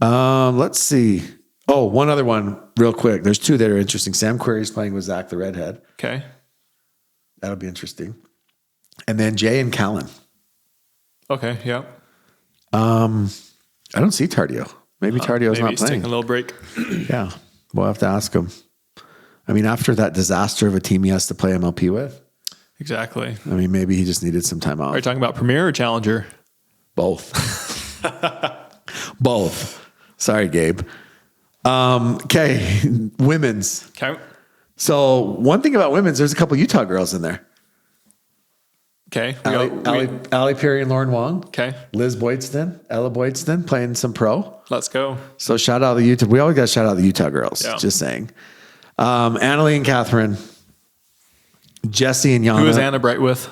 Let's see. Oh, one other one real quick. There's two that are interesting. Sam Query's playing with Zach the Redhead. Okay. That'll be interesting. And then Jay and Callan. Okay. Yeah. I don't see Tardio. Maybe Tardio's not he's playing. taking a little break. Yeah. We'll have to ask him. I mean, after that disaster of a team he has to play MLP with. Exactly. I mean, maybe he just needed some time off. Are you talking about Premier or Challenger? Both. Both. Sorry, Gabe. Okay. Women's. Okay. So one thing about women's, there's a couple Utah girls in there. Okay. Allie Perry and Lauren Wong. Okay. Liz Boydston, Ella Boydston playing some pro. Let's go. So shout out the Utah. We always got to shout out the Utah girls. Yeah. Just saying. Annalie and Catherine. Jesse and Yana. Who is Anna Bright with?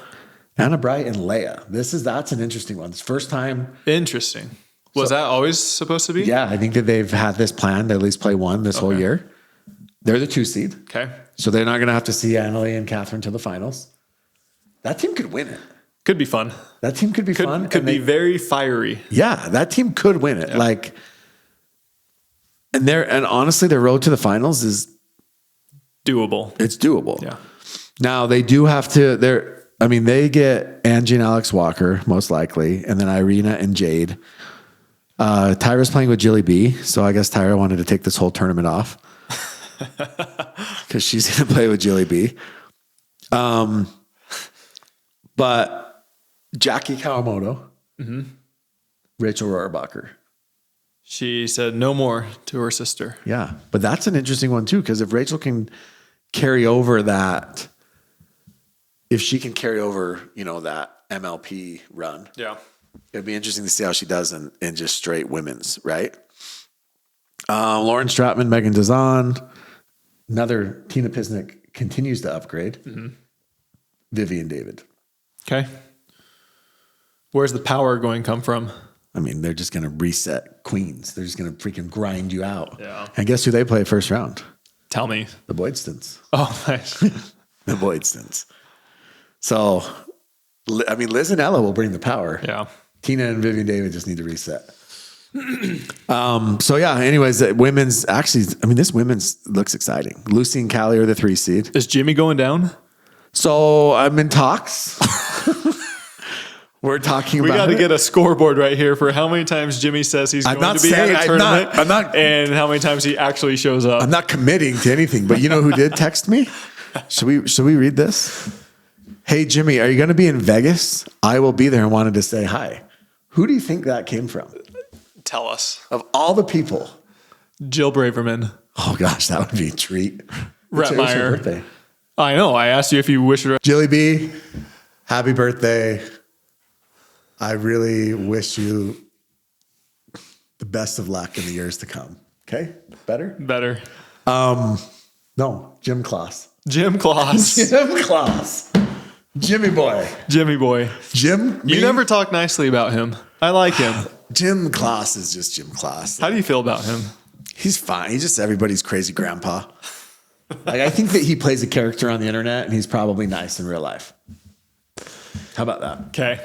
Anna Bright and Leia. That's an interesting one. It's first time. Interesting. Was that always supposed to be? Yeah, I think that they've had this planned to at least play one this whole year. They're the 2 seed. Okay. So they're not going to have to see Annalie and Catherine to the finals. That team could win it. Could be fun. That team could be fun. Could be very fiery. Yeah, that team could win it. Yeah. And honestly, their road to the finals is doable. It's doable. Yeah. Now they do have to. They get Angie and Alex Walker most likely, and then Irina and Jade. Tyra's playing with Jilly B, so I guess Tyra wanted to take this whole tournament off because she's going to play with Jilly B. But Jackie Kawamoto, Rachel Rohrbacher. She said no more to her sister. Yeah, but that's an interesting one too, because if Rachel can carry over that, if she can carry over, that MLP run, it'd be interesting to see how she does in just straight women's, right? Lauren Stratman, Megan Dazan, another Tina Pisnik continues to upgrade. Vivian David. Okay. Where's the power going to come from? I mean, they're just going to reset queens. They're just going to freaking grind you out. Yeah. And guess who they play first round? Tell me. The Boydstons. Oh, nice. The Boydstons. So, I mean, Liz and Ella will bring the power. Yeah. Tina and Vivian David just need to reset. So yeah, anyways, women's actually, this women's looks exciting. Lucy and Callie are the 3 seed. Is Jimmy going down? So I'm in talks. We're talking about. We got to get a scoreboard right here for how many times Jimmy says he's going to be at a tournament, I'm not, and how many times he actually shows up. I'm not committing to anything, but you know who did text me? Should we read this? Hey Jimmy, are you going to be in Vegas? I will be there and wanted to say hi. Who do you think that came from? Tell us. Of all the people, Jill Braverman. Oh gosh, that would be a treat. Rhett Meyer. Birthday. I know. I asked you if you wish her. Jilly B, happy birthday. I really wish you the best of luck in the years to come. Okay? Better? Better. No, Jim Kloss. Jim Kloss. Jim Kloss. Jimmy boy. Jimmy boy. Jim? You never talk nicely about him. I like him. Jim Claus is just Jim Claus. How do you feel about him? He's fine. He's just everybody's crazy grandpa. Like, I think that he plays a character on the internet and he's probably nice in real life. How about that? Okay.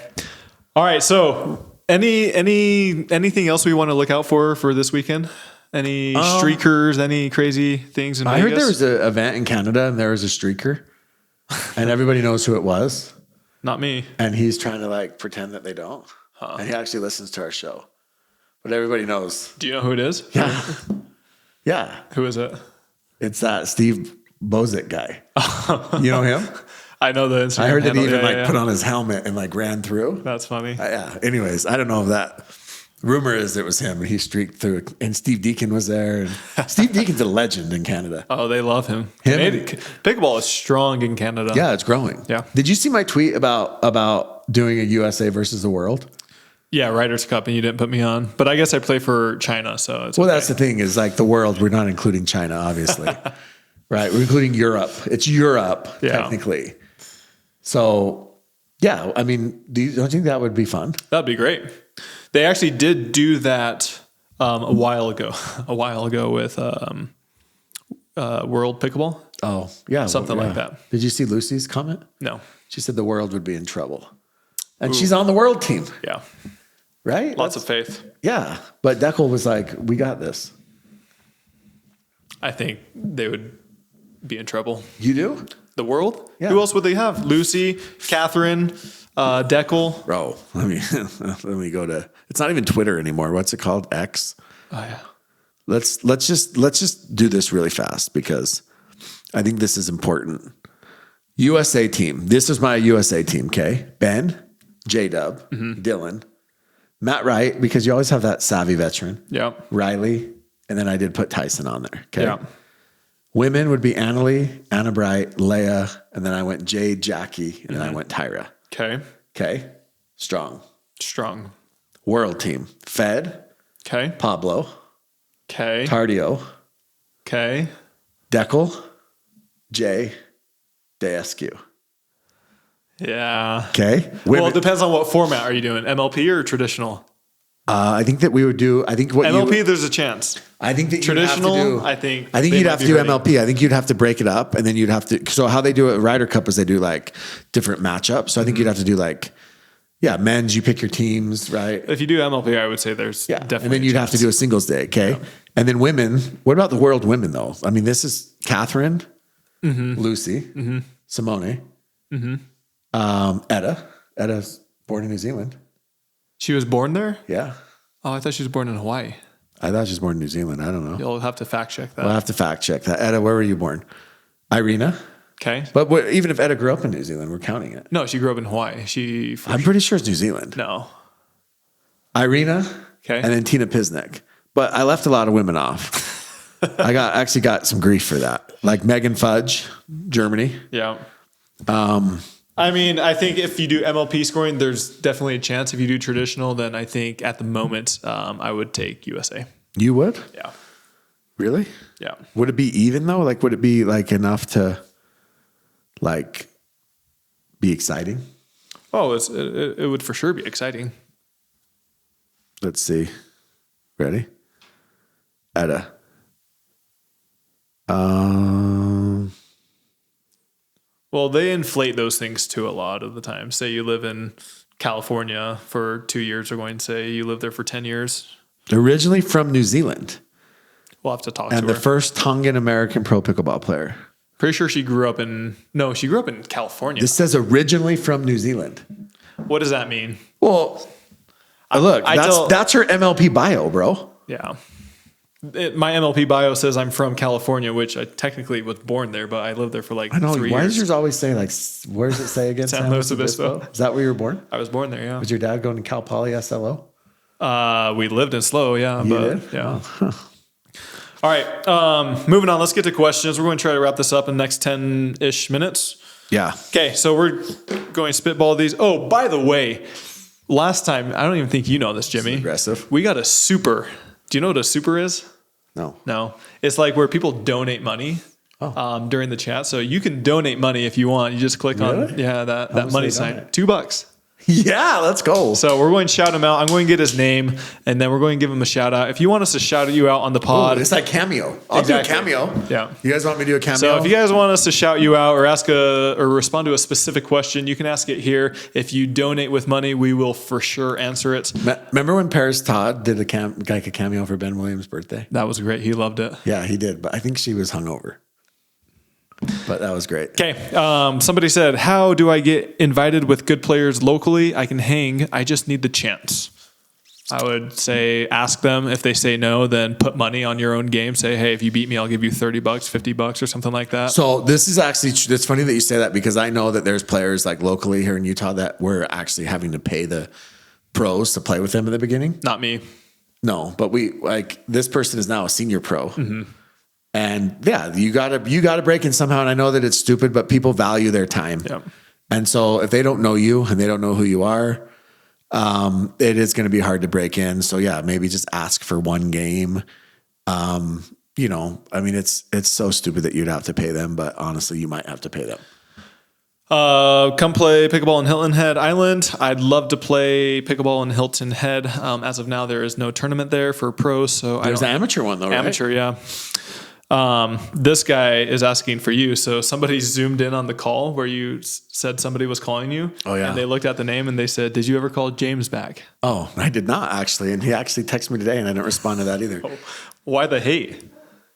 All right. So anything else we want to look out for this weekend? Any streakers, any crazy things in Vegas? I heard there was an event in Canada and there was a streaker and everybody knows who it was. Not me. And he's trying to like pretend that they don't. And he actually listens to our show. But everybody knows. Do you know who it is? Yeah. Yeah. Who is it? It's that Steve Bozic guy. You know him? I know the Instagram I heard that he handle. even put on his helmet and like ran through. That's funny. Yeah. Anyways, I don't know if that. Rumor is it was him and he streaked through. And Steve Deacon was there. And Steve Deacon's a legend in Canada. Oh, they love him. Pickleball is strong in Canada. Yeah, it's growing. Yeah. Did you see my tweet about doing a USA versus the world? Yeah, Ryder's Cup, and you didn't put me on. But I guess I play for China, so it's well, okay. That's the thing is like the world, we're not including China, obviously. Right? We're including Europe. It's Europe, technically. So, yeah, I mean, don't you think that would be fun? That'd be great. They actually did do that a while ago with World Pickleball. Oh, yeah. Something like that. Did you see Lucy's comment? No. She said the world would be in trouble. And she's on the world team. Yeah. Right? Lots of faith. Yeah. But Deckel was like, we got this. I think they would be in trouble. You do? The world? Yeah. Who else would they have? Lucy, Catherine, Deckel. Bro, let me go to, it's not even Twitter anymore. What's it called? X? Oh, yeah. Let's just do this really fast because I think this is important. USA team. This is my USA team, okay? Ben, J-Dub, Dylan, Matt Wright, because you always have that savvy veteran. Yeah. Riley, and then I did put Tyson on there, okay? Yeah. Women would be Annalie, Anna Bright, Leia, and then I went Jade, Jackie, and then I went Tyra. Okay. Okay? Strong. World team. Fed, Okay. Pablo, Okay. Cardio, Okay. Deckel, Jay, DSQ. Yeah. Okay? Well, it depends on what format are you doing, MLP or traditional? I think that we would do. I think what MLP, there's a chance. I think that Traditional, you'd have to do, I think you'd might have to be do ready. MLP. I think you'd have to break it up, and then you'd have to. So how they do it at Ryder Cup is they do like different matchups. So I think you'd have to do like, men's. You pick your teams, right? If you do MLP, I would say there's definitely. And then you'd have to do a singles day, okay? Yeah. And then women. What about the world women though? I mean, this is Catherine, Lucy, Simone, Etta. Etta's born in New Zealand. She was born there? Yeah. Oh, I thought she was born in Hawaii. I thought she was born in New Zealand. I don't know. You'll have to fact check that. We'll have to fact check that. Etta, where were you born? Irina. Okay. But even if Etta grew up in New Zealand, we're counting it. No, she grew up in Hawaii. I'm pretty sure it's New Zealand. No. Irina. Okay. And then Tina Pisnik. But I left a lot of women off. I actually got some grief for that. Like Megan Fudge, Germany. Yeah. I mean, I think if you do MLP scoring, there's definitely a chance. If you do traditional, then I think at the moment, I would take USA. You would? Yeah. Really? Yeah. Would it be even though? Like, would it be like enough to like be exciting? Oh, it would for sure be exciting. Let's see. Ready? Etta. Well, they inflate those things too a lot of the time. Say you live in California for 2 years, or going to say you live there for 10 years. Originally from New Zealand. We'll have to talk to her. And the first Tongan American pro pickleball player. Pretty sure she grew up in California. This says originally from New Zealand. What does that mean? Well, look, that's her MLP bio, bro. Yeah. My MLP bio says I'm from California, which I technically was born there, but I lived there for like 3 years. Why does yours always say like, where does it say again? San Luis Obispo. Is that where you were born? I was born there, yeah. Was your dad going to Cal Poly SLO? We lived in SLO, yeah. You did? Yeah. Oh. All right, moving on. Let's get to questions. We're going to try to wrap this up in the next 10-ish minutes. Yeah. Okay, so we're going to spitball these. Oh, by the way, last time, I don't even think you know this, Jimmy. Aggressive. We got a super. Do you know what a super is? No. No. It's like where people donate money during the chat. So you can donate money if you want. You just click on that money sign. $2. Yeah, let's go. So we're going to shout him out. I'm going to get his name, and then we're going to give him a shout out. If you want us to shout you out on the pod. Ooh, it's like cameo. I'll do a cameo. Yeah. You guys want me to do a cameo? So if you guys want us to shout you out or or respond to a specific question, you can ask it here. If you donate with money, we will for sure answer it. Remember when Paris Todd did a cameo for Ben Williams' birthday? That was great. He loved it. Yeah, he did. But I think she was hungover. But that was great. Okay. Somebody said, how do I get invited with good players locally? I can hang. I just need the chance. I would say ask them. If they say no, then put money on your own game. Say, hey, if you beat me, I'll give you $30, $50 or something like that. So this is actually, it's funny that you say that because I know that there's players like locally here in Utah that we're actually having to pay the pros to play with them in the beginning. Not me. No, but this person is now a senior pro. Mm-hmm. And yeah, you gotta break in somehow. And I know that it's stupid, but people value their time. Yep. And so if they don't know you and they don't know who you are, it is going to be hard to break in. So yeah, maybe just ask for one game. It's so stupid that you'd have to pay them, but honestly, you might have to pay them. Come play pickleball in Hilton Head Island. I'd love to play pickleball in Hilton Head. As of now, there is no tournament there for pros. So there's an amateur one though, right? Amateur, yeah. This guy is asking for you. So somebody zoomed in on the call where you said somebody was calling you. Oh yeah. And they looked at the name and they said, did you ever call James back? Oh, I did not actually. And he actually texted me today and I didn't respond to that either. Oh, why the hate?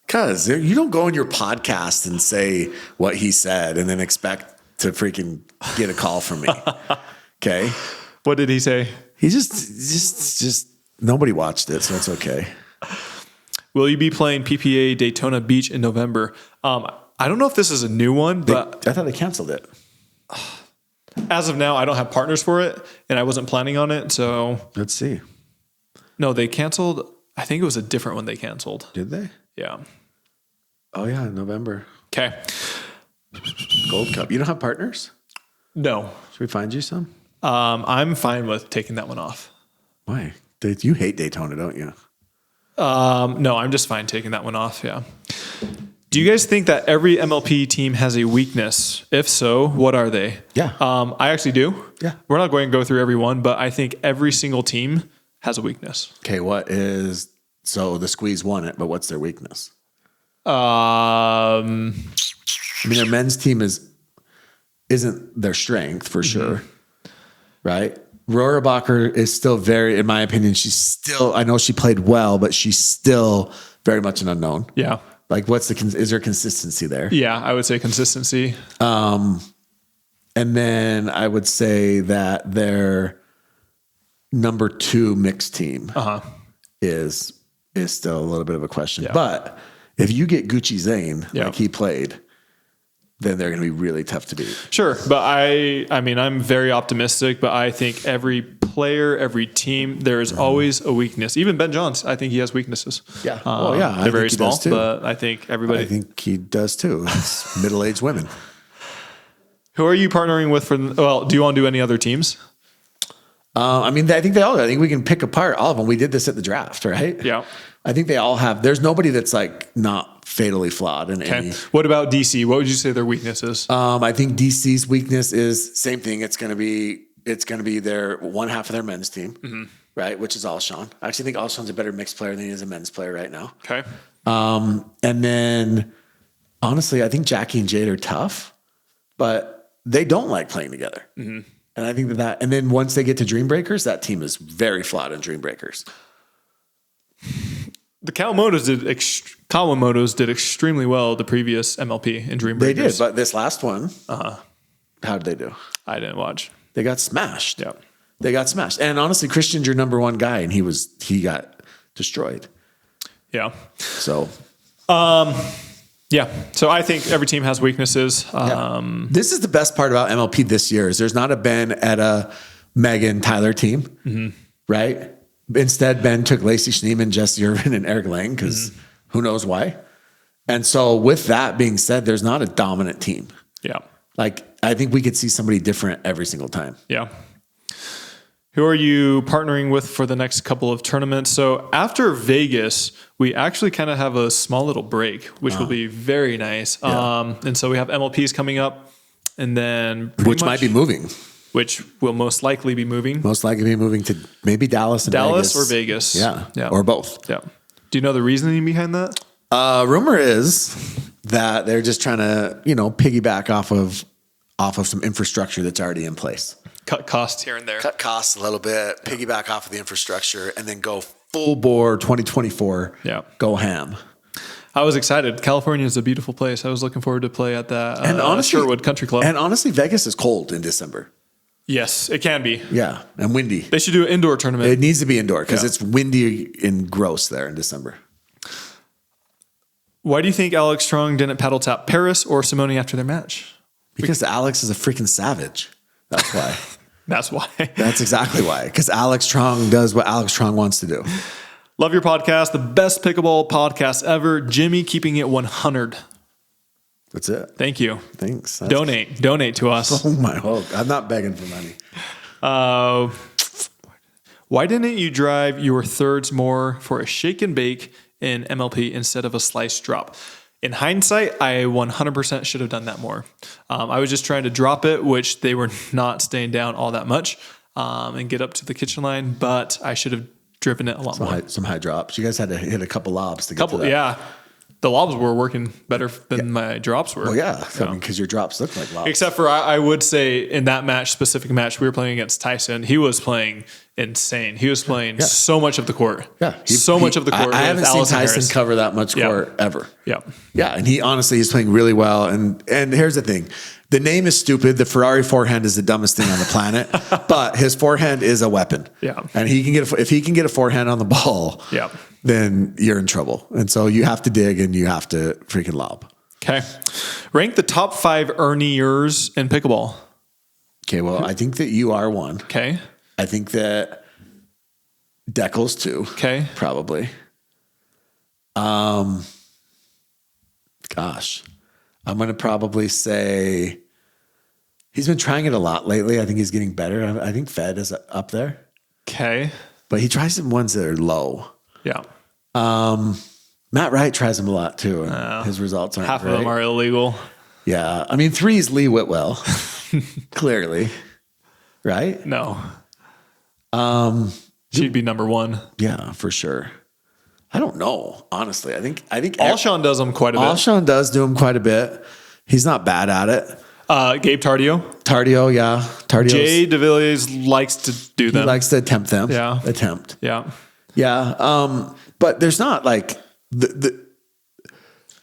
Because you don't go on your podcast and say what he said and then expect to freaking get a call from me. Okay. What did he say? He just nobody watched it. So it's okay. Will you be playing PPA Daytona Beach in November? I don't know if this is a new one, but I thought they canceled it. As of now, I don't have partners for it, and I wasn't planning on it. So let's see. No, they canceled. I think it was a different one they canceled. Did they? Yeah. Oh yeah, November. Okay. Gold Cup. You don't have partners? No. Should we find you some? I'm fine with taking that one off. Why? You hate Daytona, don't you? No, I'm just fine taking that one off. Yeah. Do you guys think that every MLP team has a weakness? If so, what are they? Yeah. I actually do. Yeah. We're not going to go through every one, but I think every single team has a weakness. Okay. So the Squeeze won it, but what's their weakness? I mean, their men's team isn't their strength for sure. Right. Rohrabacher is still very, in my opinion, I know she played well, but she's still very much an unknown. Yeah. Like is there consistency there? Yeah, I would say consistency. And then I would say that their number 2 mixed team is still a little bit of a question. Yeah. But if you get Gucci Zane, like he played, then they're going to be really tough to beat. Sure. But I'm very optimistic, but I think every player, every team, there is always a weakness. Even Ben Johns, I think he has weaknesses. Yeah. They're very small, but I think everybody. I think he does too. It's middle-aged women. Who are you partnering with do you want to do any other teams? I think we can pick apart all of them. We did this at the draft, right? Yeah. I think they all have, there's nobody that's like not fatally flawed in any. What about DC? What would you say their weakness is? I think DC's weakness is same thing. It's going to be their one half of their men's team, right? Which is Alshon. I actually think Alshon's a better mixed player than he is a men's player right now. Okay. And then honestly, I think Jackie and Jade are tough, but they don't like playing together. Mm-hmm. And I think that, and then once they get to Dream Breakers, that team is very flawed in Dream Breakers. The Kawamotos did extremely well the previous MLP in Dream Breakers. They did, but this last one, how did they do? I didn't watch. They got smashed. Yeah. They got smashed. And honestly, Christian's your number 1 guy, and he got destroyed. Yeah. So. Yeah. So I think every team has weaknesses. This is the best part about MLP this year is there's not a Ben, Etta, Megan, Tyler team, right? Instead, Ben took Lacey Schneeman, Jesse Irvin, and Eric Lang because who knows why. And so with that being said, there's not a dominant team. Yeah. Like I think we could see somebody different every single time. Yeah. Who are you partnering with for the next couple of tournaments? So after Vegas, we actually kind of have a small little break, which will be very nice. Yeah. And so we have MLPs coming up, and then Which might be moving. which will most likely be moving. Most likely be moving to maybe Dallas and Dallas Vegas. or Vegas. Yeah. Or both. Yeah. Do you know the reasoning behind that? Rumor is that they're just trying to, piggyback off of some infrastructure that's already in place. Cut costs here and there. Cut costs a little bit, piggyback off of the infrastructure, and then go full bore 2024. Yeah. Go ham. I was excited. California is a beautiful place. I was looking forward to play at that And honestly, Sherwood Country Club. And honestly, Vegas is cold in December. Yes, it can be. Yeah, and windy. They should do an indoor tournament. It needs to be indoor because it's windy and gross there in December. Why do you think Alex Strong didn't paddle tap Paris or Simone after their match? Because Alex is a freaking savage. That's why. That's why. That's exactly why. Because Alex Strong does what Alex Strong wants to do. Love your podcast. The best pickleball podcast ever. Jimmy keeping it 100. That's it. Thank you. Thanks. Donate to us. Oh my God. I'm not begging for money. Why didn't you drive your thirds more for a shake and bake in MLP instead of a slice drop? In hindsight, I 100% should have done that more. I was just trying to drop it, which they were not staying down all that much, and get up to the kitchen line, but I should have driven it a lot more. Some high drops. You guys had to hit a couple lobs to get to that. Yeah. The lobs were working better than my drops were. Well, yeah. I mean, because your drops look like lobs. Except for I would say in that specific match, we were playing against Tyson. He was playing insane. He was playing so much of the court. Yeah. Much of the court. I haven't seen Allison Tyson Harris. cover that much court ever. Yeah. Yeah. And he honestly is playing really well. And here's the thing. The name is stupid. The Ferrari forehand is the dumbest thing on the planet, but his forehand is a weapon. Yeah. And if he can get a forehand on the ball, then you're in trouble. And so you have to dig and you have to freaking lob. Okay. Rank the top 5 earners in pickleball. Okay. Well, I think that you are one. Okay. I think that Deckel's 2. Okay. Probably. Gosh. I'm going to probably say he's been trying it a lot lately. I think he's getting better. I think Fed is up there. Okay. But he tries some ones that are low. Yeah. Matt Wright tries them a lot too. And his results aren't Half great. of them are illegal. Yeah. I mean, 3 is Lee Whitwell. Clearly. Right? No. She'd be number 1. Yeah, for sure. I don't know, honestly. I think Alshon does them quite a bit. Alshon does do him quite a bit. He's not bad at it. Gabe Tardio. Tardio, yeah. Tardio. Jay DeVilliers likes to do them. He likes to attempt them. Yeah. Yeah. Yeah. But there's not like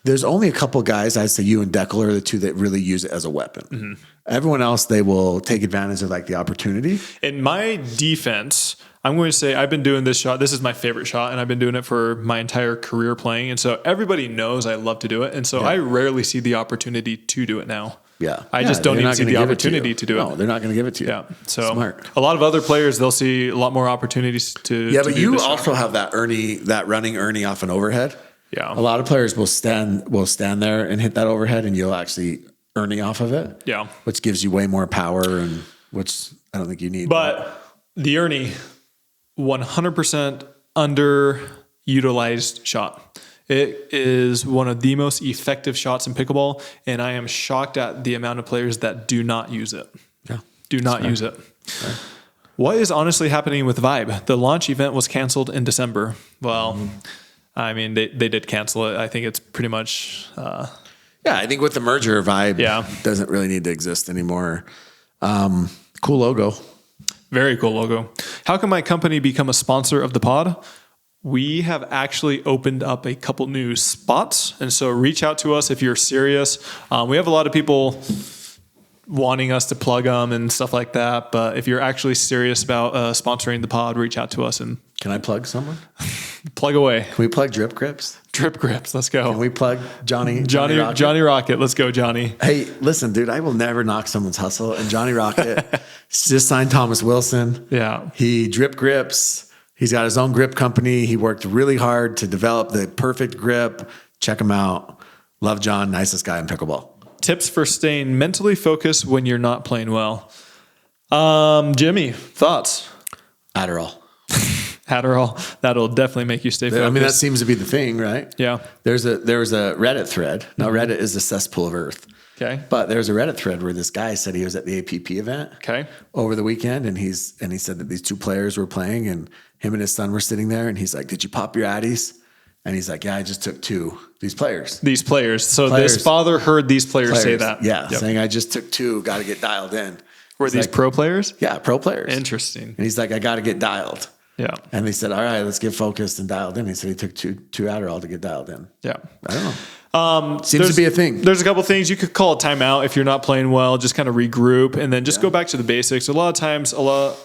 there's only a couple guys, I'd say you and Deckel are the 2 that really use it as a weapon. Mm-hmm. Everyone else, they will take advantage of like the opportunity. In my defense, I'm going to say I've been doing this shot. This is my favorite shot, and I've been doing it for my entire career playing. And so everybody knows I love to do it. And so I rarely see the opportunity to do it now. Yeah. I just don't even see the opportunity to do it. No, they're not going to give it to you. Yeah. So smart. A lot of other players, they'll see a lot more opportunities to. Yeah, but do you this also shot. have that running Ernie off an overhead. Yeah. A lot of players will stand there and hit that overhead, and you'll actually Ernie off of it. Yeah. Which gives you way more power, and which I don't think you need. But the Ernie, 100% underutilized shot. It is one of the most effective shots in pickleball, and I am shocked at the amount of players that do not use it. Yeah. Do not use it. Fair. What is honestly happening with Vibe? The launch event was canceled in December. Well, I mean, they did cancel it. I think it's pretty much... yeah, I think with the merger, Vibe doesn't really need to exist anymore. Cool logo. Very cool logo. How can my company become a sponsor of the pod? We have actually opened up a couple new spots. And so reach out to us if you're serious. We have a lot of people wanting us to plug them and stuff like that. But if you're actually serious about sponsoring the pod, reach out to us. And can I plug someone? Plug away. Can we plug Drip Grips? Drip Grips. Let's go. Can we plug Johnny Rocket? Let's go, Johnny. Hey, listen, dude, I will never knock someone's hustle. And Johnny Rocket just signed Thomas Wilson. Yeah. He Drip Grips. He's got his own grip company. He worked really hard to develop the perfect grip. Check him out. Love John. Nicest guy in pickleball. Tips for staying mentally focused when you're not playing well. Jimmy, thoughts? Adderall. Adderall, that'll definitely make you stay focused. I mean, that seems to be the thing, right? Yeah. There was a Reddit thread. Now, Reddit is a cesspool of earth. Okay. But there's a Reddit thread where this guy said he was at the APP event over the weekend, and he said that these two players were playing, and him and his son were sitting there, and he's like, "Did you pop your Addies?" And he's like, "Yeah, I just took two." These players. So this father heard these players say that. Yeah, saying, "I just took two, got to get dialed in." Were these pro players? Yeah, pro players. Interesting. And he's like, "I got to get dialed." Yeah. And they said, "All right, let's get focused and dialed in." He said he took two Adderall to get dialed in. Yeah. I don't know. Seems to be a thing. There's a couple things you could call a timeout if you're not playing well. Just kind of regroup and then just go back to the basics. A lot of times,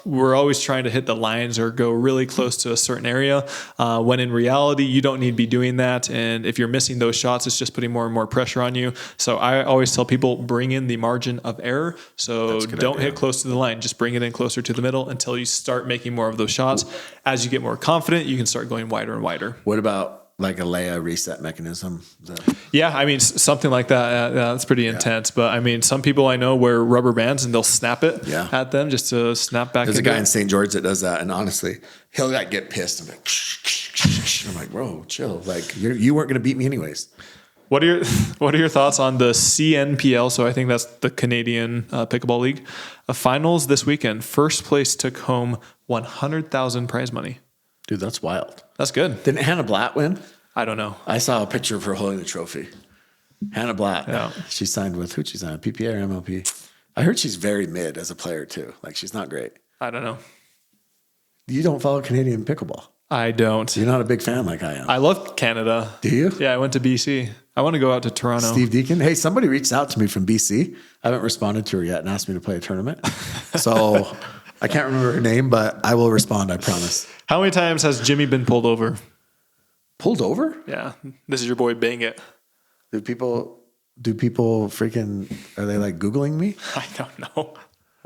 we're always trying to hit the lines or go really close to a certain area. When in reality, you don't need to be doing that. And if you're missing those shots, it's just putting more and more pressure on you. So I always tell people, bring in the margin of error. So don't hit close to the line. Just bring it in closer to the middle until you start making more of those shots. As you get more confident, you can start going wider and wider. What about like a Leia reset mechanism? Yeah, I mean, something like that. That's pretty intense. But I mean, some people I know wear rubber bands and they'll snap it at them just to snap back. There's a guy in St. George that does that. And honestly, he'll like get pissed. I'm like, bro, chill. Like you weren't going to beat me anyways. What are your thoughts on the CNPL? So I think that's the Canadian Pickleball League. Finals this weekend. First place took home $100,000 prize money. Dude, that's wild. That's good. Didn't Hannah Blatt win? I don't know. I saw a picture of her holding the trophy. Hannah Blatt. Yeah. She signed with who'd she sign with? PPA or MLP? I heard she's very mid as a player too. Like she's not great. I don't know. You don't follow Canadian pickleball. I don't. You're not a big fan like I am. I love Canada. Do you? Yeah, I went to BC. I want to go out to Toronto. Steve Deacon. Hey, somebody reached out to me from BC. I haven't responded to her yet and asked me to play a tournament. So I can't remember her name, but I will respond, I promise. How many times has Jimmy been pulled over? Pulled over? Yeah. This is your boy Bang It. Do people freaking, are they like Googling me? I don't know.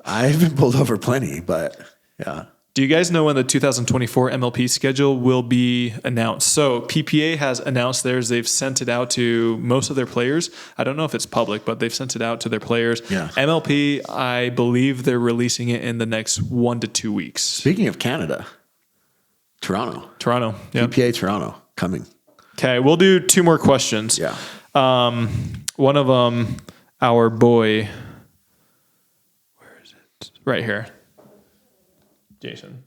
I've been pulled over plenty, but yeah. Do you guys know when the 2024 MLP schedule will be announced? So PPA has announced theirs. They've sent it out to most of their players. I don't know if it's public, but they've sent it out to their players. Yeah. MLP, I believe they're releasing it in the next 1 to 2 weeks. Speaking of Canada, Toronto. Yeah. PPA Toronto coming. Okay, we'll do 2 more questions. Yeah. One of them, our boy, where is it? Right here. Jason.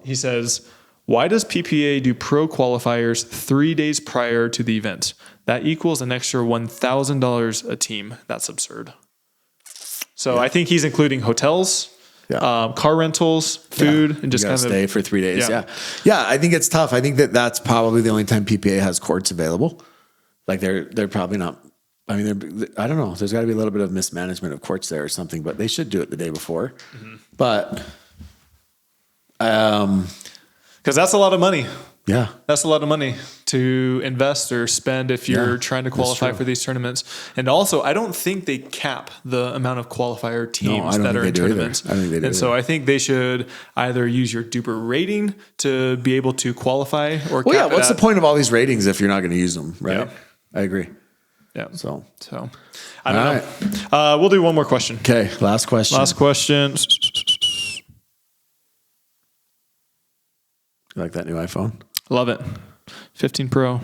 He says, why does PPA do pro qualifiers 3 days prior to the event? That equals an extra $1,000 a team. That's absurd. So I think he's including hotels, car rentals, food, and just kind of stay for 3 days. Yeah. I think it's tough. I think that's probably the only time PPA has courts available. Like they're probably not. I mean, I don't know. There's got to be a little bit of mismanagement of courts there or something, but they should do it the day before. Mm-hmm. But because that's a lot of money. Yeah. That's a lot of money to invest or spend if you're trying to qualify for these tournaments. And also, I don't think they cap the amount of qualifier teams that are in tournaments. I think they do. And so I think they should either use your duper rating to be able to qualify or well, yeah, what's the point of all these ratings if you're not going to use them, right? Yeah. I agree. Yeah. So I don't know. We'll do one more question. Okay. Last question. You like that new iPhone? Love it. 15 Pro.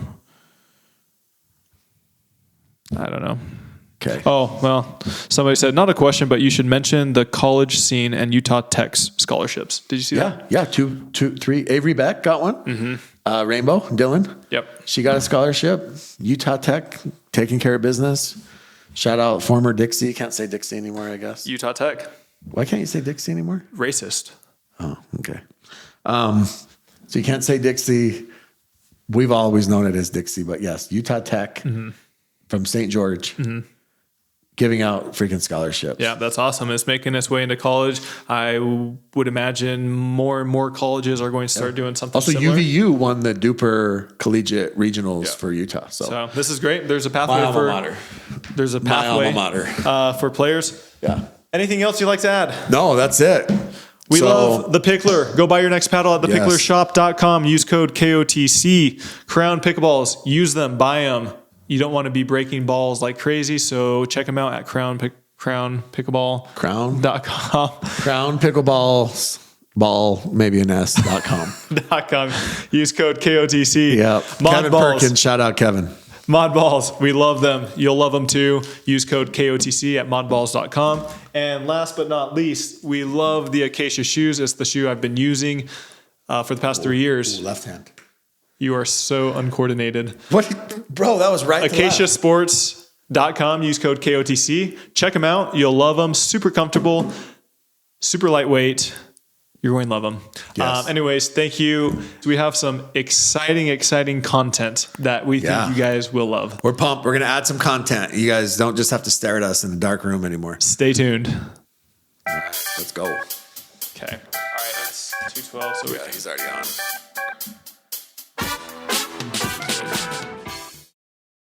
I don't know. Okay. Oh, well, somebody said, not a question, but you should mention the college scene and Utah Tech's scholarships. Did you see that? Yeah. 2, 3. Avery Beck got one. Mm-hmm. Rainbow, Dylan. Yep. She got a scholarship. Utah Tech, taking care of business. Shout out former Dixie. Can't say Dixie anymore, I guess. Utah Tech. Why can't you say Dixie anymore? Racist. Oh, okay. So you can't say Dixie. We've always known it as Dixie, but yes, Utah Tech from St. George giving out freaking scholarships. Yeah, that's awesome. It's making its way into college. I would imagine more and more colleges are going to start doing something similar. UVU won the Duper Collegiate Regionals for Utah. So this is great. There's a pathway There's a pathway for players. Yeah. Anything else you'd like to add? No, that's it. We love the Pickler. Go buy your next paddle at thepicklershop.com. Use code KOTC. Crown pickleballs. Use them. Buy them. You don't want to be breaking balls like crazy, so check them out at crownpickleball.com. Crown Pickleballs Ball, maybe an S.com. .com. Use code KOTC. Yep. Kevin Balls. Perkins. Shout out Kevin. Mod Balls. We love them. You'll love them too. Use code KOTC at modballs.com. And last but not least, we love the Acacia shoes. It's the shoe I've been using for the past 3 years. Ooh, left hand. You are so uncoordinated. What? Bro, that was right. AcaciaSports.com. Use code KOTC. Check them out. You'll love them. Super comfortable, super lightweight. You're going to love them. Yes. Anyways, thank you. We have some exciting content that we think you guys will love. We're pumped. We're going to add some content. You guys don't just have to stare at us in the dark room anymore. Stay tuned. All right, let's go. Okay. All right. It's 2:12. So He's already on.